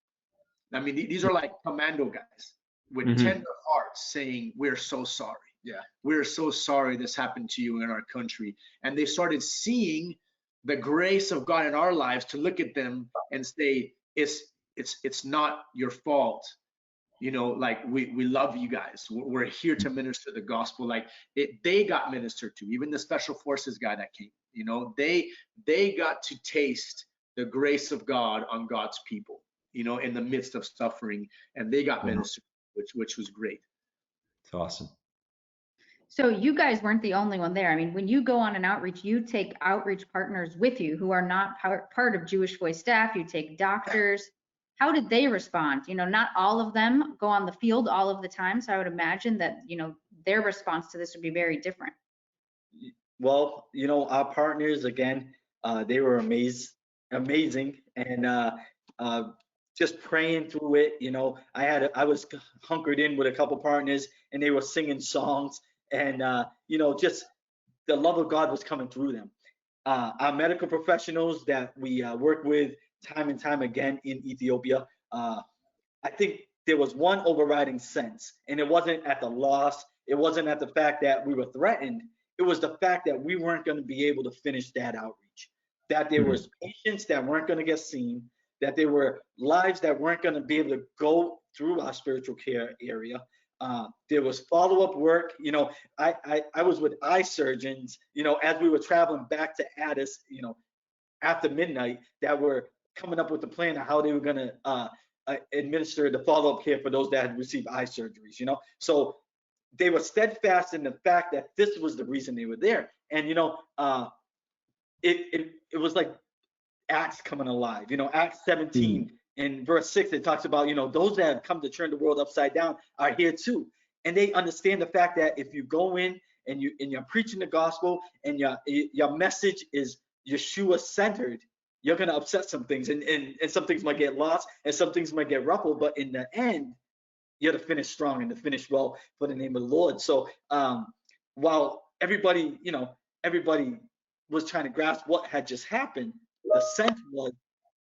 I mean, these are like commando guys with tender hearts saying, "We're so sorry. Yeah, we're so sorry this happened to you in our country." And they started seeing the grace of God in our lives to look at them and say, it's not your fault. Like we love you guys. We're here to minister the gospel. Like they got ministered to. Even the special forces guy that came, they got to taste the grace of God on God's people, in the midst of suffering, and they got ministered, which was great. It's awesome. So you guys weren't the only one there. I mean, when you go on an outreach, you take outreach partners with you who are not part of Jewish Voice staff. You take doctors. How did they respond? Not all of them go on the field all of the time. So I would imagine that, their response to this would be very different. Well, our partners, again, they were amazing. And just praying through it, I was hunkered in with a couple partners and they were singing songs, and, just the love of God was coming through them. Our medical professionals that we work with time and time again in Ethiopia, I think there was one overriding sense, and it wasn't at the loss. It wasn't at the fact that we were threatened. It was the fact that we weren't going to be able to finish that outreach, that there was patients that weren't going to get seen, that there were lives that weren't going to be able to go through our spiritual care area. There was follow-up work. I was with eye surgeons, as we were traveling back to Addis, after midnight, that were coming up with the plan of how they were going to administer the follow-up care for those that had received eye surgeries, So they were steadfast in the fact that this was the reason they were there. And, it was like Acts coming alive, Acts 17 in verse 6, it talks about, those that have come to turn the world upside down are here too. And they understand the fact that if you go in and you're preaching the gospel and your message is Yeshua centered, you're going to upset some things, and some things might get lost and some things might get ruffled, but in the end, you're to finish strong and to finish well for the name of the Lord. So while everybody was trying to grasp what had just happened, the sense was,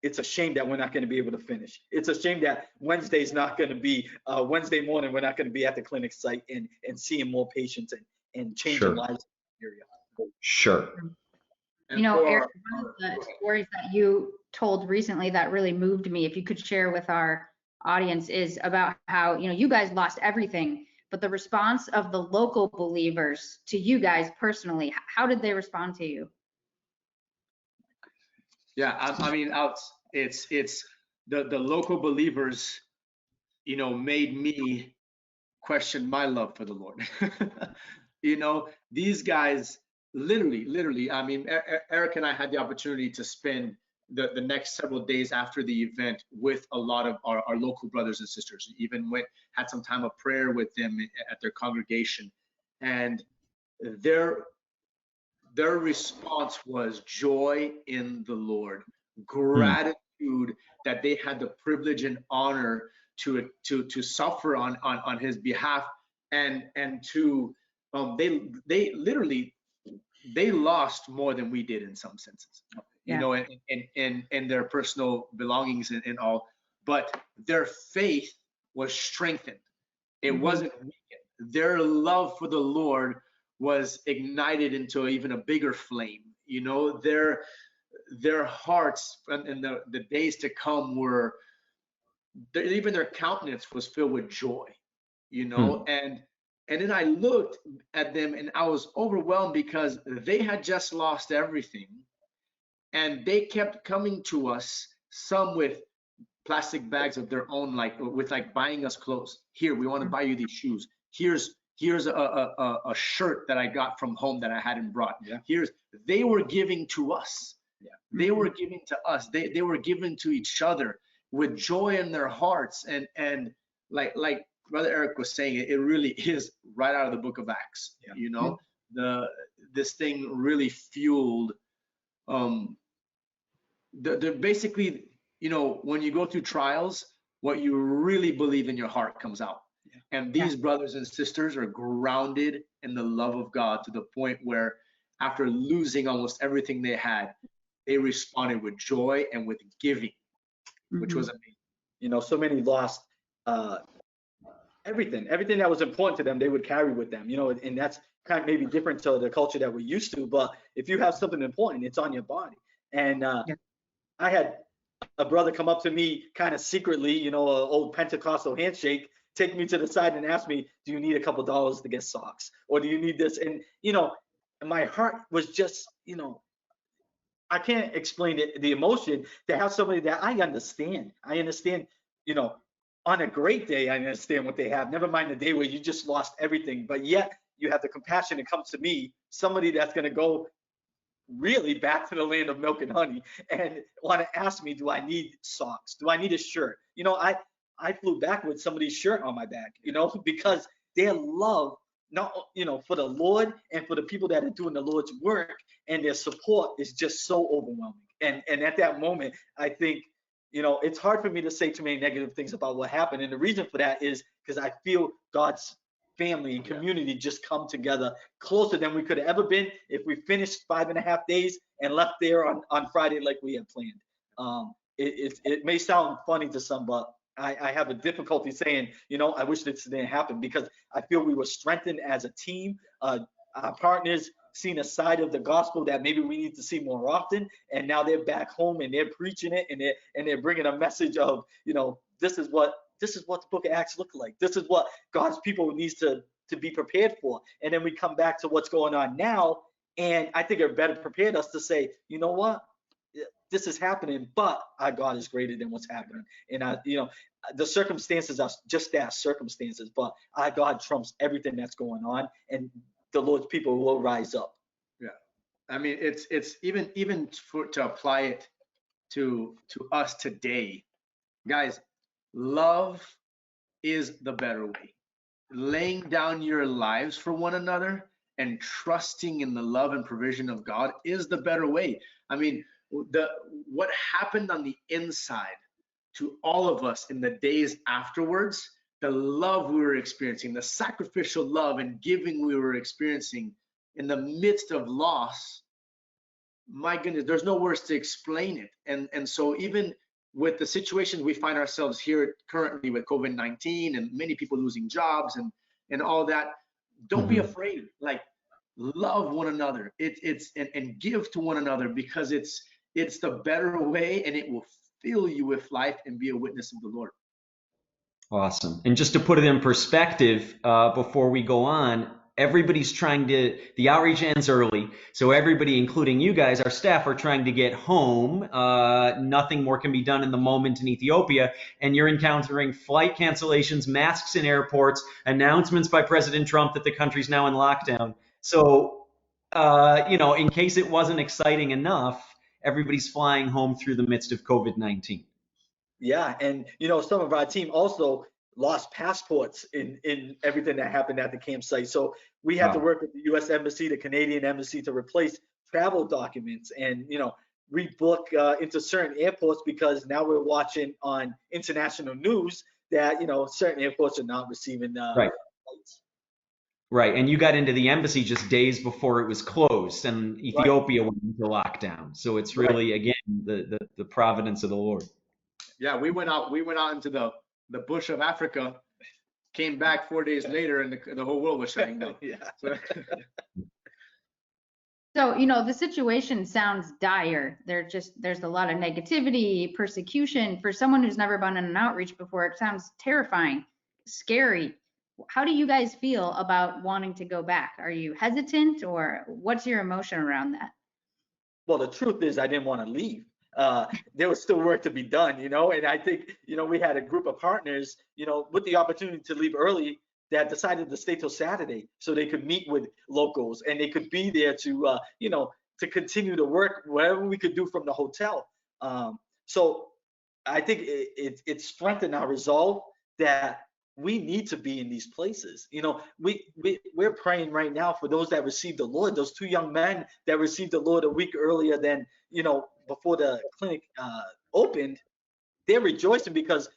it's a shame that we're not going to be able to finish. It's a shame that Wednesday's not going to be Wednesday morning. We're not going to be at the clinic site and seeing more patients and changing lives in the area. Sure. Eric, one of the stories that you told recently that really moved me, if you could share with our audience, is about how, you guys lost everything, but the response of the local believers to you guys personally, how did they respond to you? Yeah, I mean, it's the local believers, made me question my love for the Lord. These guys literally, I mean, Eric and I had the opportunity to spend the next several days after the event with a lot of our local brothers and sisters. Even had some time of prayer with them at their congregation, and their response was joy in the Lord, gratitude that they had the privilege and honor to suffer on his behalf, and to they literally they lost more than we did in some senses, you know, in their personal belongings and all, but their faith was strengthened. It wasn't weakened. Their love for the Lord was ignited into even a bigger flame. You know, their hearts in the days to come were, even their countenance was filled with joy, you know. And then I looked at them and I was overwhelmed because they had just lost everything, and they kept coming to us, some with plastic bags of their own, like with like buying us clothes. Here, we want to buy you these shoes. Here's a shirt that I got from home that I hadn't brought. They were giving to us. They were giving to us. They were giving to each other with joy in their hearts. And like Brother Eric was saying, it really is right out of the book of Acts. You know, this thing really fueled basically, you know, when you go through trials, what you really believe in your heart comes out. And these brothers and sisters are grounded in the love of God to the point where, after losing almost everything they had, they responded with joy and with giving, which was amazing. You know, so many lost everything that was important to them, they would carry with them, you know, and that's kind of maybe different to the culture that we're used to. But if you have something important, it's on your body. And I had a brother come up to me kind of secretly, you know, an old Pentecostal handshake, take me to the side and ask me, do you need a couple dollars to get socks? Or do you need this? And, you know, my heart was just, you know, I can't explain it, the emotion to have somebody that I understand, you know, on a great day, I understand what they have, never mind the day where you just lost everything, but yet you have the compassion to come to me, somebody that's going to go really back to the land of milk and honey, and want to ask me, do I need socks? Do I need a shirt? You know, I flew back with somebody's shirt on my back, you know, because their love, not, you know, for the Lord and for the people that are doing the Lord's work, and their support is just so overwhelming. And at that moment, I think, you know, it's hard for me to say too many negative things about what happened. And the reason for that is because I feel God's family and community just come together closer than we could have ever been if we finished 5.5 days and left there on Friday like we had planned. It may sound funny to some, but I have a difficulty saying, you know, I wish this didn't happen, because I feel we were strengthened as a team. Our partners seen a side of the gospel that maybe we need to see more often, and now they're back home and they're preaching it, and they're bringing a message of, you know, this is what the book of Acts look like. This is what God's people needs to be prepared for. And then we come back to what's going on now, and I think it better prepared us to say, you know what, this is happening, but our God is greater than what's happening. And you know, the circumstances are just that, circumstances, but our God trumps everything that's going on, and the Lord's people will rise up. Yeah, I mean, it's even to apply it to us today, guys. Love is the better way. Laying down your lives for one another and trusting in the love and provision of God is the better way. I mean, what happened on the inside to all of us in the days afterwards, the love we were experiencing, the sacrificial love and giving we were experiencing in the midst of loss, my goodness, there's no words to explain it. And so even with the situation we find ourselves here currently with COVID-19 and many people losing jobs and all that, don't be afraid. Like, love one another. And give to one another, because it's the better way, and it will fill you with life and be a witness of the Lord. Awesome. And just to put it in perspective, before we go on, everybody's the outreach ends early. So everybody, including you guys, our staff, are trying to get home. Nothing more can be done in the moment in Ethiopia. And you're encountering flight cancellations, masks in airports, announcements by President Trump that the country's now in lockdown. So, you know, in case it wasn't exciting enough, everybody's flying home through the midst of COVID-19. Yeah, and you know, some of our team also lost passports in everything that happened at the campsite. So we had to work with the U.S. Embassy, the Canadian Embassy, to replace travel documents and, you know, rebook into certain airports, because now we're watching on international news that, certainly, of course, are not receiving Right. flights. Right. And you got into the embassy just days before it was closed, and Right. Ethiopia went into lockdown. So it's really, again, the providence of the Lord. Yeah, we went out into the bush of Africa, came back 4 days later, and the whole world was shutting down. Yeah. So, the situation sounds dire. There's a lot of negativity, persecution. For someone who's never been in an outreach before, it sounds terrifying, scary. How do you guys feel about wanting to go back? Are you hesitant, or what's your emotion around that? Well, the truth is I didn't want to leave. There was still work to be done, and I think, we had a group of partners, with the opportunity to leave early, that decided to stay till Saturday so they could meet with locals and they could be there to, to continue to work whatever we could do from the hotel. So I think it strengthened our resolve that we need to be in these places. We're praying right now for those that received the Lord, those 2 young men that received the Lord a week earlier than, before the clinic opened. They're rejoicing because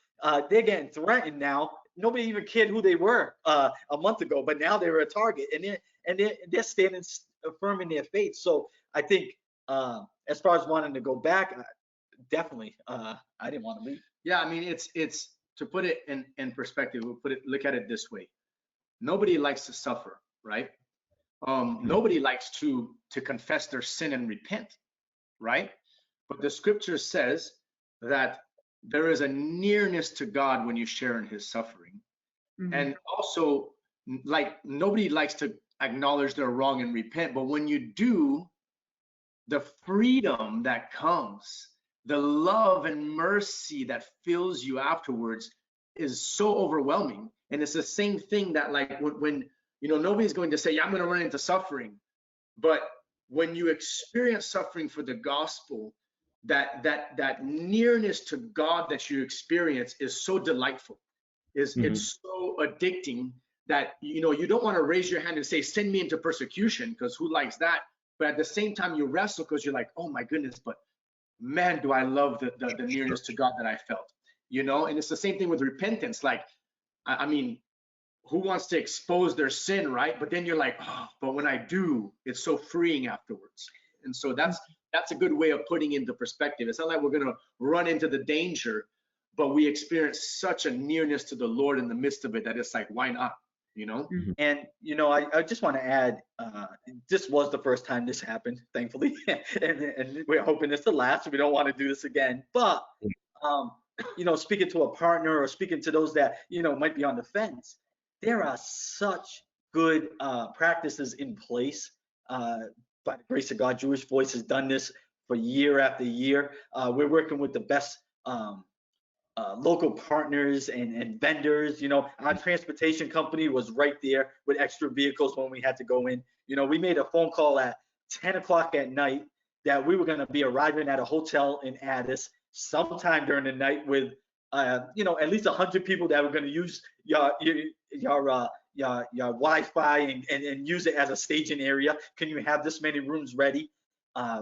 they're getting threatened now. Nobody even cared who they were a month ago, but now they're a target, and they're standing firm in their faith. So I think as far as wanting to go back, definitely, I didn't want to leave. Yeah, I mean, it's to put it in perspective. Look at it this way: nobody likes to suffer, right? Nobody likes to confess their sin and repent, right? But the scripture says that there is a nearness to God when you share in his suffering. Mm-hmm. And also, like, nobody likes to acknowledge their wrong and repent, but when you do, the freedom that comes, the love and mercy that fills you afterwards is so overwhelming. And it's the same thing that, like, when nobody's going to say, yeah, I'm going to run into suffering, but when you experience suffering for the gospel, that nearness to God that you experience is so delightful. It's so addicting that you don't want to raise your hand and say, send me into persecution, because who likes that? But at the same time, you wrestle because you're like, oh my goodness, but man, do I love the nearness to God that I felt. And it's the same thing with repentance. Like, I mean, who wants to expose their sin, right? But then you're like, oh, but when I do, it's so freeing afterwards. And so that's a good way of putting into perspective. It's not like we're going to run into the danger, but we experience such a nearness to the Lord in the midst of it that it's like, why not? And I just want to add, this was the first time this happened, thankfully, and we're hoping it's the last. We don't want to do this again. But speaking to a partner or speaking to those that might be on the fence, there are such good practices in place. By the grace of God, Jewish Voice has done this for year after year. We're working with the best local partners and vendors. Our transportation company was right there with extra vehicles when we had to go in. We made a phone call at 10 o'clock at night that we were going to be arriving at a hotel in Addis sometime during the night with at least 100 people that were going to use your Wi-Fi and use it as a staging area. Can you have this many rooms ready?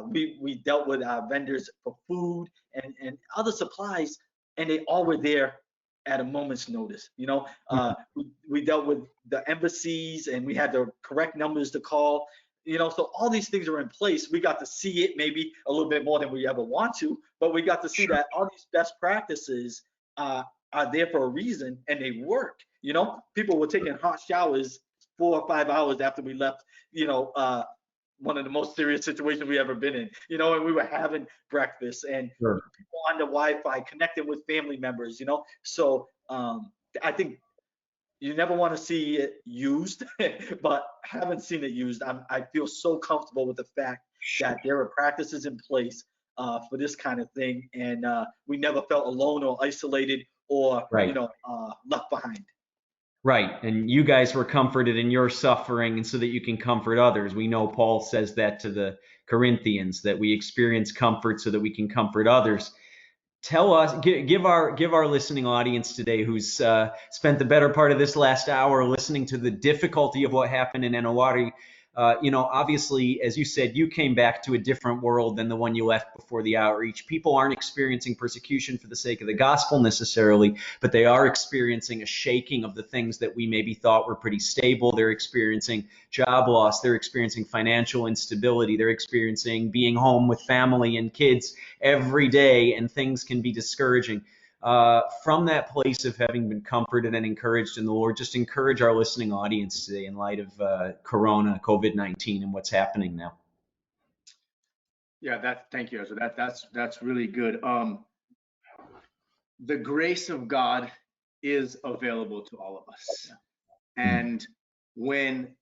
We dealt with our vendors for food and other supplies, and they all were there at a moment's notice. We dealt with the embassies, and we had the correct numbers to call. So all these things are in place. We got to see it maybe a little bit more than we ever want to, but we got to see that all these best practices are there for a reason, and they work. People were taking hot showers 4 or 5 hours after we left, one of the most serious situations we ever been in, and we were having breakfast and people on the Wi-Fi connecting with family members, So I think you never want to see it used, but having seen it used, I feel so comfortable with the fact that there are practices in place for this kind of thing, and we never felt alone or isolated or left behind. Right. And you guys were comforted in your suffering, and so that you can comfort others. We know Paul says that to the Corinthians, that we experience comfort so that we can comfort others. Tell us, give our listening audience today, who's spent the better part of this last hour listening to the difficulty of what happened in Enewari, Obviously, as you said, you came back to a different world than the one you left before the outreach. People aren't experiencing persecution for the sake of the gospel necessarily, but they are experiencing a shaking of the things that we maybe thought were pretty stable. They're experiencing job loss. They're experiencing financial instability. They're experiencing being home with family and kids every day, and things can be discouraging. From that place of having been comforted and encouraged in the Lord, just encourage our listening audience today in light of Corona, COVID-19, and what's happening now. Yeah, thank you, Ezra. That's really good. The grace of God is available to all of us, and when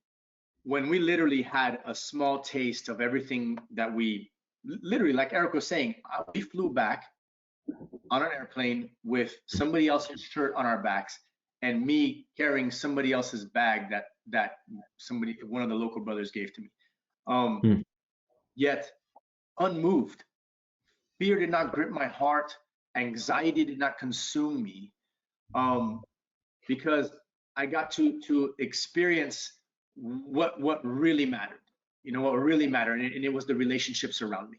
we literally had a small taste of everything that we literally, like Eric was saying, we flew back on an airplane with somebody else's shirt on our backs and me carrying somebody else's bag that one of the local brothers gave to me. Yet unmoved, fear did not grip my heart, anxiety did not consume me, because I got to experience what really mattered. What really mattered, and it was the relationships around me.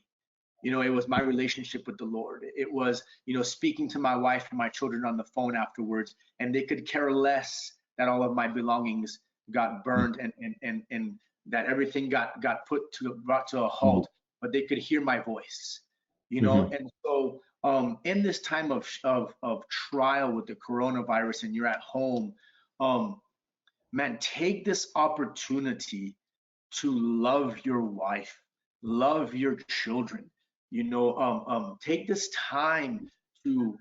It was my relationship with the Lord. It was, speaking to my wife and my children on the phone afterwards, and they could care less that all of my belongings got burned and that everything got brought to a halt, but they could hear my voice, And so, in this time of trial with the coronavirus, and you're at home, man, take this opportunity to love your wife, love your children. Take this time to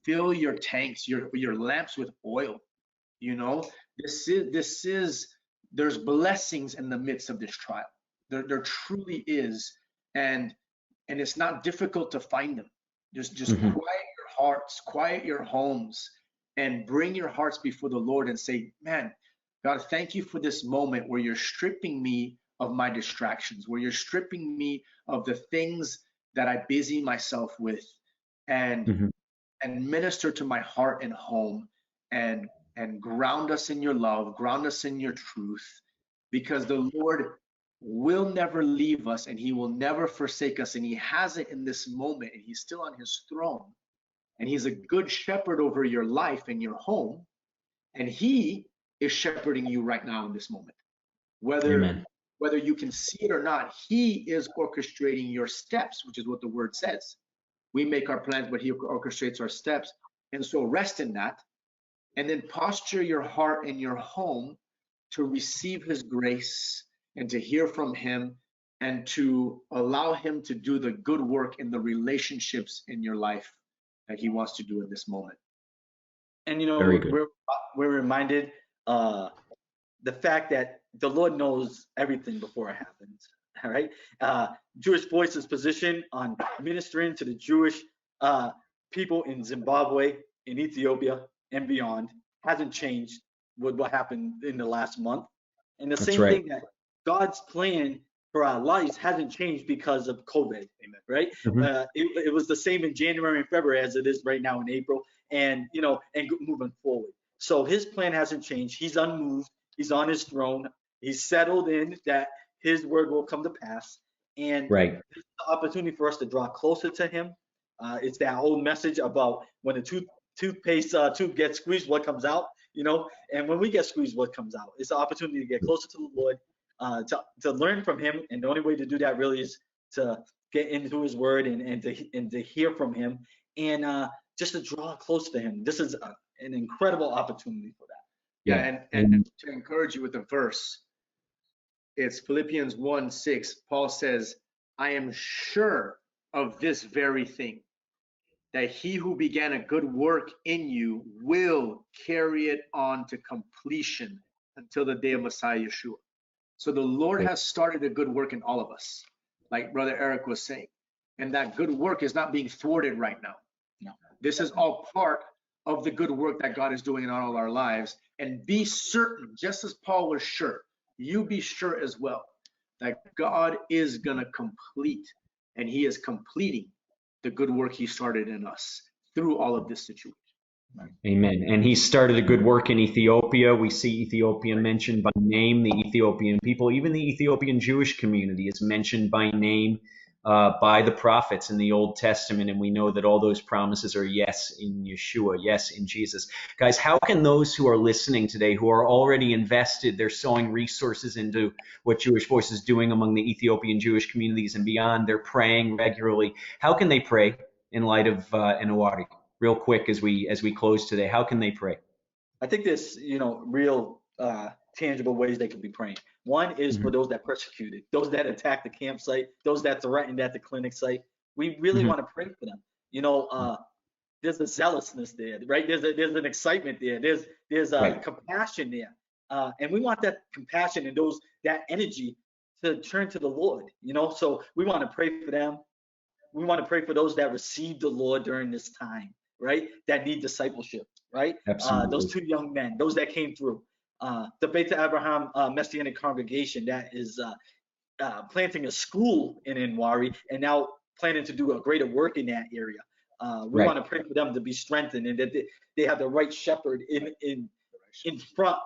fill your tanks, your lamps with oil. There's blessings in the midst of this trial. There truly is, and it's not difficult to find them. Just quiet your hearts, quiet your homes, and bring your hearts before the Lord and say, man, God, thank you for this moment where you're stripping me of my distractions, where you're stripping me of the things that I busy myself with, and minister to my heart and home, and ground us in your love, ground us in your truth, because the Lord will never leave us and he will never forsake us, and he has it in this moment, and he's still on his throne, and he's a good shepherd over your life and your home, and he is shepherding you right now in this moment. Whether you can see it or not, he is orchestrating your steps, which is what the word says. We make our plans, but he orchestrates our steps. And so rest in that, and then posture your heart and your home to receive his grace and to hear from him, and to allow him to do the good work in the relationships in your life that he wants to do in this moment. And we're reminded the fact that the Lord knows everything before it happens. All right. Jewish Voice's position on ministering to the Jewish people in Zimbabwe, in Ethiopia, and beyond hasn't changed with what happened in the last month. And the same thing, that God's plan for our lives hasn't changed because of COVID. Amen. Right. It was the same in January and February as it is right now in April, and moving forward. So his plan hasn't changed. He's unmoved. He's on his throne. He's settled in that his word will come to pass. And it's the opportunity for us to draw closer to him. It's that old message about when the toothpaste tube gets squeezed, what comes out, and when we get squeezed, what comes out. It's an opportunity to get closer to the Lord, to learn from him. And the only way to do that really is to get into his word and to hear from him, and just to draw close to him. This is an incredible opportunity for that. Yeah, and to encourage you with the verse, it's Philippians 1:6. Paul says, I am sure of this very thing, that he who began a good work in you will carry it on to completion until the day of Messiah Yeshua. So the Lord has started a good work in all of us, like Brother Eric was saying. And that good work is not being thwarted right now. No. This is all part of the good work that God is doing in all our lives. And be certain, just as Paul was sure, you be sure as well, that God is going to complete, and he is completing the good work he started in us through all of this situation. Amen. And he started a good work in Ethiopia. We see Ethiopia mentioned by name, the Ethiopian people, even the Ethiopian Jewish community is mentioned by name by the prophets in the Old Testament. And we know that all those promises are yes in Yeshua, yes in Jesus. Guys, how can those who are listening today, who are already invested, they're sowing resources into what Jewish Voice is doing among the Ethiopian Jewish communities and beyond, they're praying regularly. How can they pray in light of Enewari? Real quick as we close today, how can they pray? I think there's, real tangible ways they could be praying. One is for those that persecuted, those that attacked the campsite, those that threatened at the clinic site. We really want to pray for them. There's a zealousness there, right? There's an excitement there. There's a compassion there, and we want that compassion and that energy to turn to the Lord. So we want to pray for them. We want to pray for those that received the Lord during this time, right? That need discipleship, right? Those two young men, those that came through. The Beit Abraham Messianic congregation that is planting a school in Enewari and now planning to do a greater work in that area. We want to pray for them to be strengthened and that they have the right shepherd in front.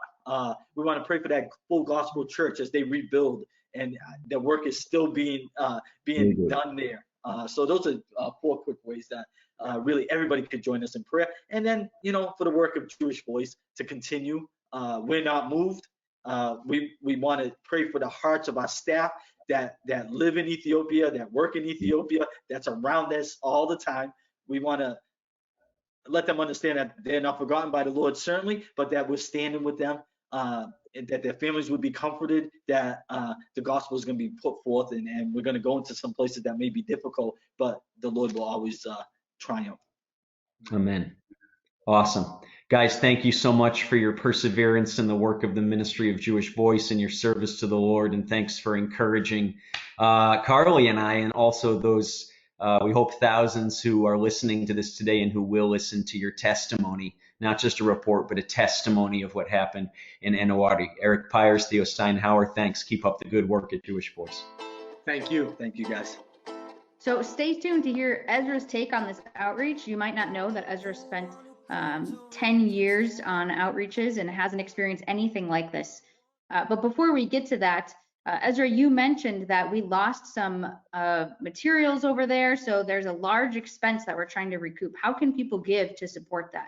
We want to pray for that full gospel church as they rebuild, and the work is still being done there. So those are 4 quick ways that really everybody could join us in prayer. And then, for the work of Jewish Voice to continue, we're not moved. We want to pray for the hearts of our staff that live in Ethiopia, that work in Ethiopia, that's around us all the time. We want to let them understand that they're not forgotten by the Lord, certainly, but that we're standing with them, and that their families would be comforted, that the gospel is going to be put forth, and we're going to go into some places that may be difficult, but the Lord will always triumph. Amen. Awesome. Guys, thank you so much for your perseverance in the work of the Ministry of Jewish Voice and your service to the Lord. And thanks for encouraging Carly and I, and also those, we hope, thousands who are listening to this today and who will listen to your testimony, not just a report, but a testimony of what happened in Enewari. Eric Pires, Theo Steinhauer, thanks. Keep up the good work at Jewish Voice. Thank you. Thank you, guys. So stay tuned to hear Ezra's take on this outreach. You might not know that Ezra spent 10 years on outreaches and hasn't experienced anything like this. But before we get to that, Ezra, you mentioned that we lost some materials over there. So there's a large expense that we're trying to recoup. How can people give to support that?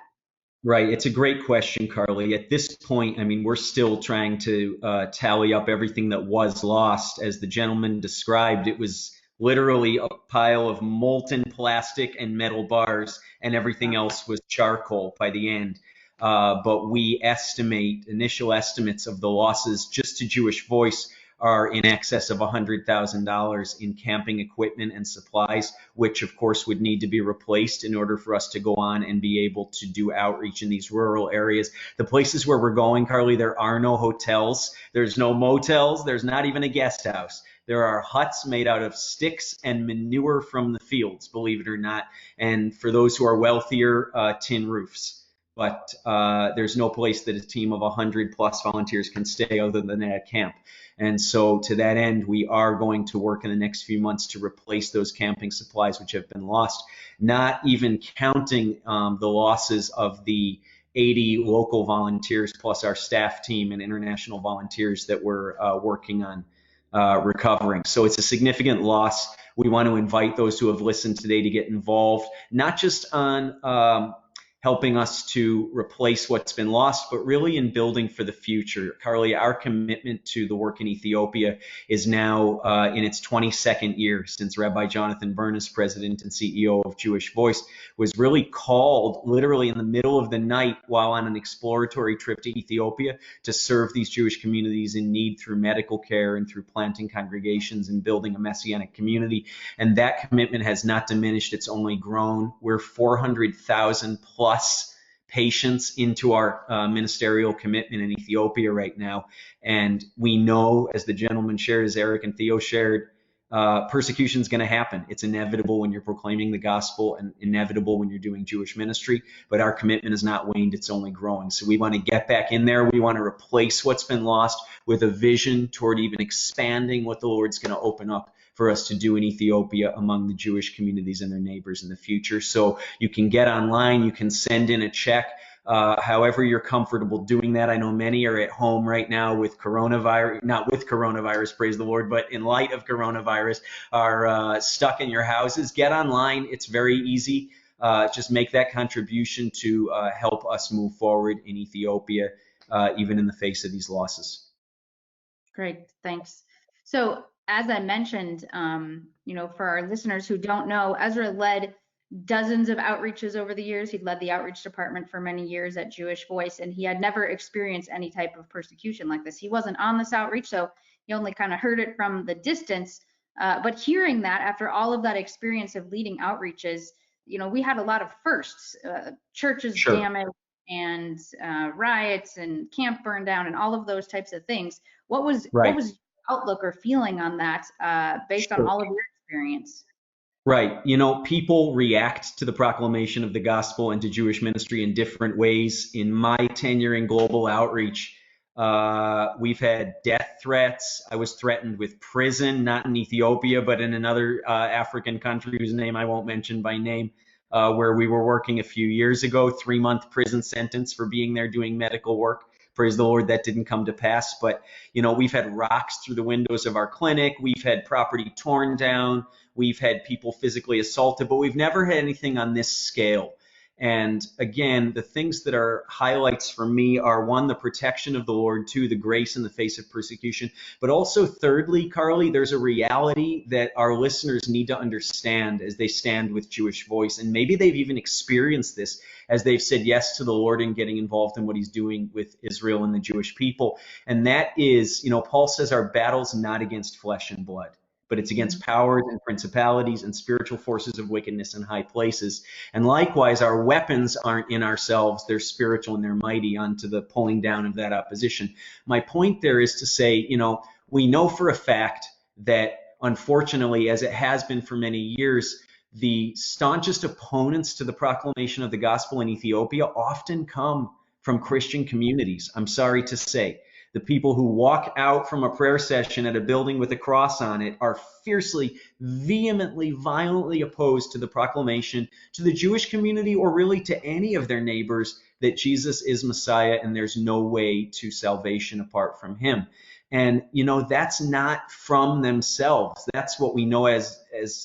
Right. It's a great question, Carly. At this point, I mean, we're still trying to tally up everything that was lost. As the gentleman described, it was literally a pile of molten plastic and metal bars, and everything else was charcoal by the end. But we estimate, initial estimates of the losses just to Jewish Voice are in excess of $100,000 in camping equipment and supplies, which of course would need to be replaced in order for us to go on and be able to do outreach in these rural areas. The places where we're going, Carly, there are no hotels, there's no motels, there's not even a guest house. There are huts made out of sticks and manure from the fields, believe it or not. And for those who are wealthier, tin roofs. But there's no place that a team of 100+ volunteers can stay other than at camp. And so to that end, we are going to work in the next few months to replace those camping supplies which have been lost, not even counting the losses of the 80 local volunteers plus our staff team and international volunteers that we're working on recovering. So it's a significant loss. We want to invite those who have listened today to get involved, not just on helping us to replace what's been lost, but really in building for the future. Carly, our commitment to the work in Ethiopia is now in its 22nd year since Rabbi Jonathan Berna, president and CEO of Jewish Voice, was really called literally in the middle of the night while on an exploratory trip to Ethiopia to serve these Jewish communities in need through medical care and through planting congregations and building a Messianic community. And that commitment has not diminished, it's only grown. We're 400,000 plus patients into our ministerial commitment in Ethiopia right now. And we know, as the gentleman shared, as Eric and Theo shared, persecution is going to happen. It's inevitable when you're proclaiming the gospel and inevitable when you're doing Jewish ministry, but our commitment is not waned, it's only growing. So we want to get back in there. We want to replace what's been lost with a vision toward even expanding what the Lord's going to open up for us to do in Ethiopia among the Jewish communities and their neighbors in the future. So you can get online, you can send in a check, however you're comfortable doing that. I know many are at home right now with coronavirus, not with coronavirus, praise the Lord, but in light of coronavirus, are stuck in your houses. Get online. It's very easy. Just make that contribution to help us move forward in Ethiopia, even in the face of these losses. Great, thanks. So as I mentioned, for our listeners who don't know, Ezra led dozens of outreaches over the years. He'd led the outreach department for many years at Jewish Voice, and he had never experienced any type of persecution like this. He wasn't on this outreach, so he only kind of heard it from the distance. But hearing that after all of that experience of leading outreaches, we had a lot of firsts, churches damaged and riots and camp burned down and all of those types of things. What was your outlook or feeling on that based on all of your experience? Right. People react to the proclamation of the gospel and to Jewish ministry in different ways. In my tenure in global outreach, we've had death threats. I was threatened with prison, not in Ethiopia, but in another African country whose name I won't mention by name, where we were working a few years ago, 3-month prison sentence for being there doing medical work. Praise the Lord, that didn't come to pass. But, we've had rocks through the windows of our clinic. We've had property torn down. We've had people physically assaulted, but we've never had anything on this scale. And again, the things that are highlights for me are, one, the protection of the Lord, two, the grace in the face of persecution. But also, thirdly, Carly, there's a reality that our listeners need to understand as they stand with Jewish Voice. And maybe they've even experienced this as they've said yes to the Lord and getting involved in what he's doing with Israel and the Jewish people. And that is, Paul says our battle's not against flesh and blood, but it's against powers and principalities and spiritual forces of wickedness in high places. And likewise, our weapons aren't in ourselves. They're spiritual and they're mighty unto the pulling down of that opposition. My point there is to say, we know for a fact that, unfortunately, as it has been for many years, the staunchest opponents to the proclamation of the gospel in Ethiopia often come from Christian communities. I'm sorry to say. The people who walk out from a prayer session at a building with a cross on it are fiercely, vehemently, violently opposed to the proclamation to the Jewish community, or really to any of their neighbors, that Jesus is Messiah and there's no way to salvation apart from him. And, that's not from themselves. That's what we know as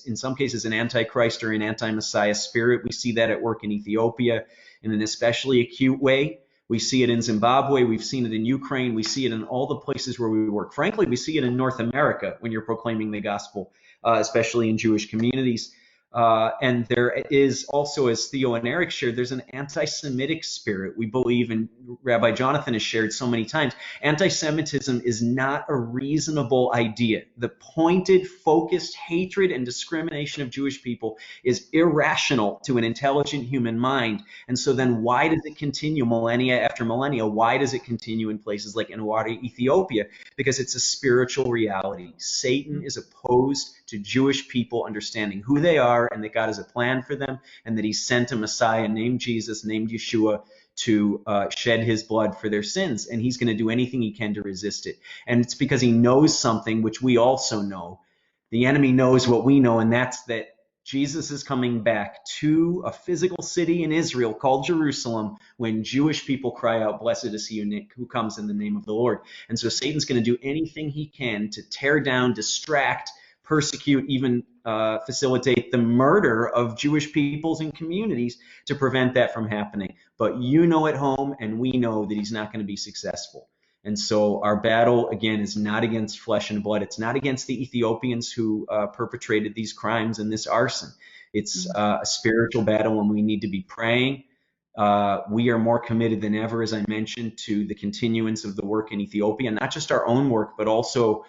in some cases, an antichrist or an anti-Messiah spirit. We see that at work in Ethiopia in an especially acute way. We see it in Zimbabwe. We've seen it in Ukraine. We see it in all the places where we work. Frankly, we see it in North America when you're proclaiming the gospel, especially in Jewish communities. And there is also, as Theo and Eric shared, there's an anti-Semitic spirit. We believe, and Rabbi Jonathan has shared so many times, anti-Semitism is not a reasonable idea. The pointed, focused hatred and discrimination of Jewish people is irrational to an intelligent human mind. And so then why does it continue millennia after millennia? Why does it continue in places like Enewari, Ethiopia? Because it's a spiritual reality. Satan is opposed to Jewish people understanding who they are and that God has a plan for them, and that he sent a Messiah named Jesus, named Yeshua, to shed his blood for their sins. And he's going to do anything he can to resist it. And it's because he knows something which we also know. The enemy knows what we know, and that's that Jesus is coming back to a physical city in Israel called Jerusalem when Jewish people cry out, "Blessed is he who comes in the name of the Lord." And so Satan's going to do anything he can to tear down, distract, persecute, even facilitate the murder of Jewish peoples and communities to prevent that from happening. But at home, and we know that he's not going to be successful. And so our battle, again, is not against flesh and blood. It's not against the Ethiopians who perpetrated these crimes and this arson. It's a spiritual battle, and we need to be praying. We are more committed than ever, as I mentioned, to the continuance of the work in Ethiopia, not just our own work, but also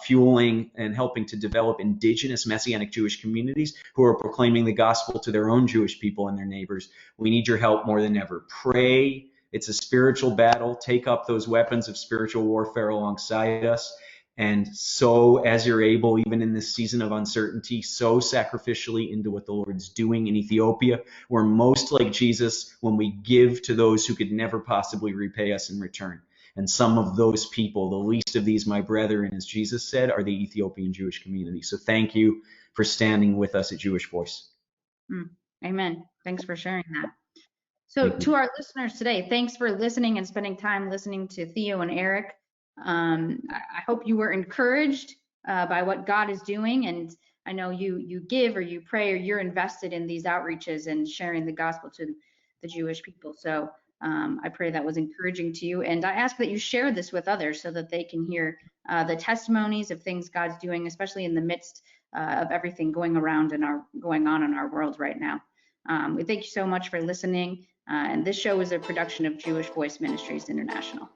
fueling and helping to develop indigenous Messianic Jewish communities who are proclaiming the gospel to their own Jewish people and their neighbors. We need your help more than ever. Pray. It's a spiritual battle. Take up those weapons of spiritual warfare alongside us. And so, as you're able, even in this season of uncertainty, sow sacrificially into what the Lord's doing in Ethiopia. We're most like Jesus when we give to those who could never possibly repay us in return. And some of those people, the least of these, my brethren, as Jesus said, are the Ethiopian Jewish community. So thank you for standing with us at Jewish Voice. Amen. Thanks for sharing that. So to our listeners today, thanks for listening and spending time listening to Theo and Eric. I hope you were encouraged by what God is doing. And I know you give or you pray or you're invested in these outreaches and sharing the gospel to the Jewish people. So I pray that was encouraging to you. And I ask that you share this with others so that they can hear the testimonies of things God's doing, especially in the midst of everything going on in our world right now. We thank you so much for listening. And this show is a production of Jewish Voice Ministries International.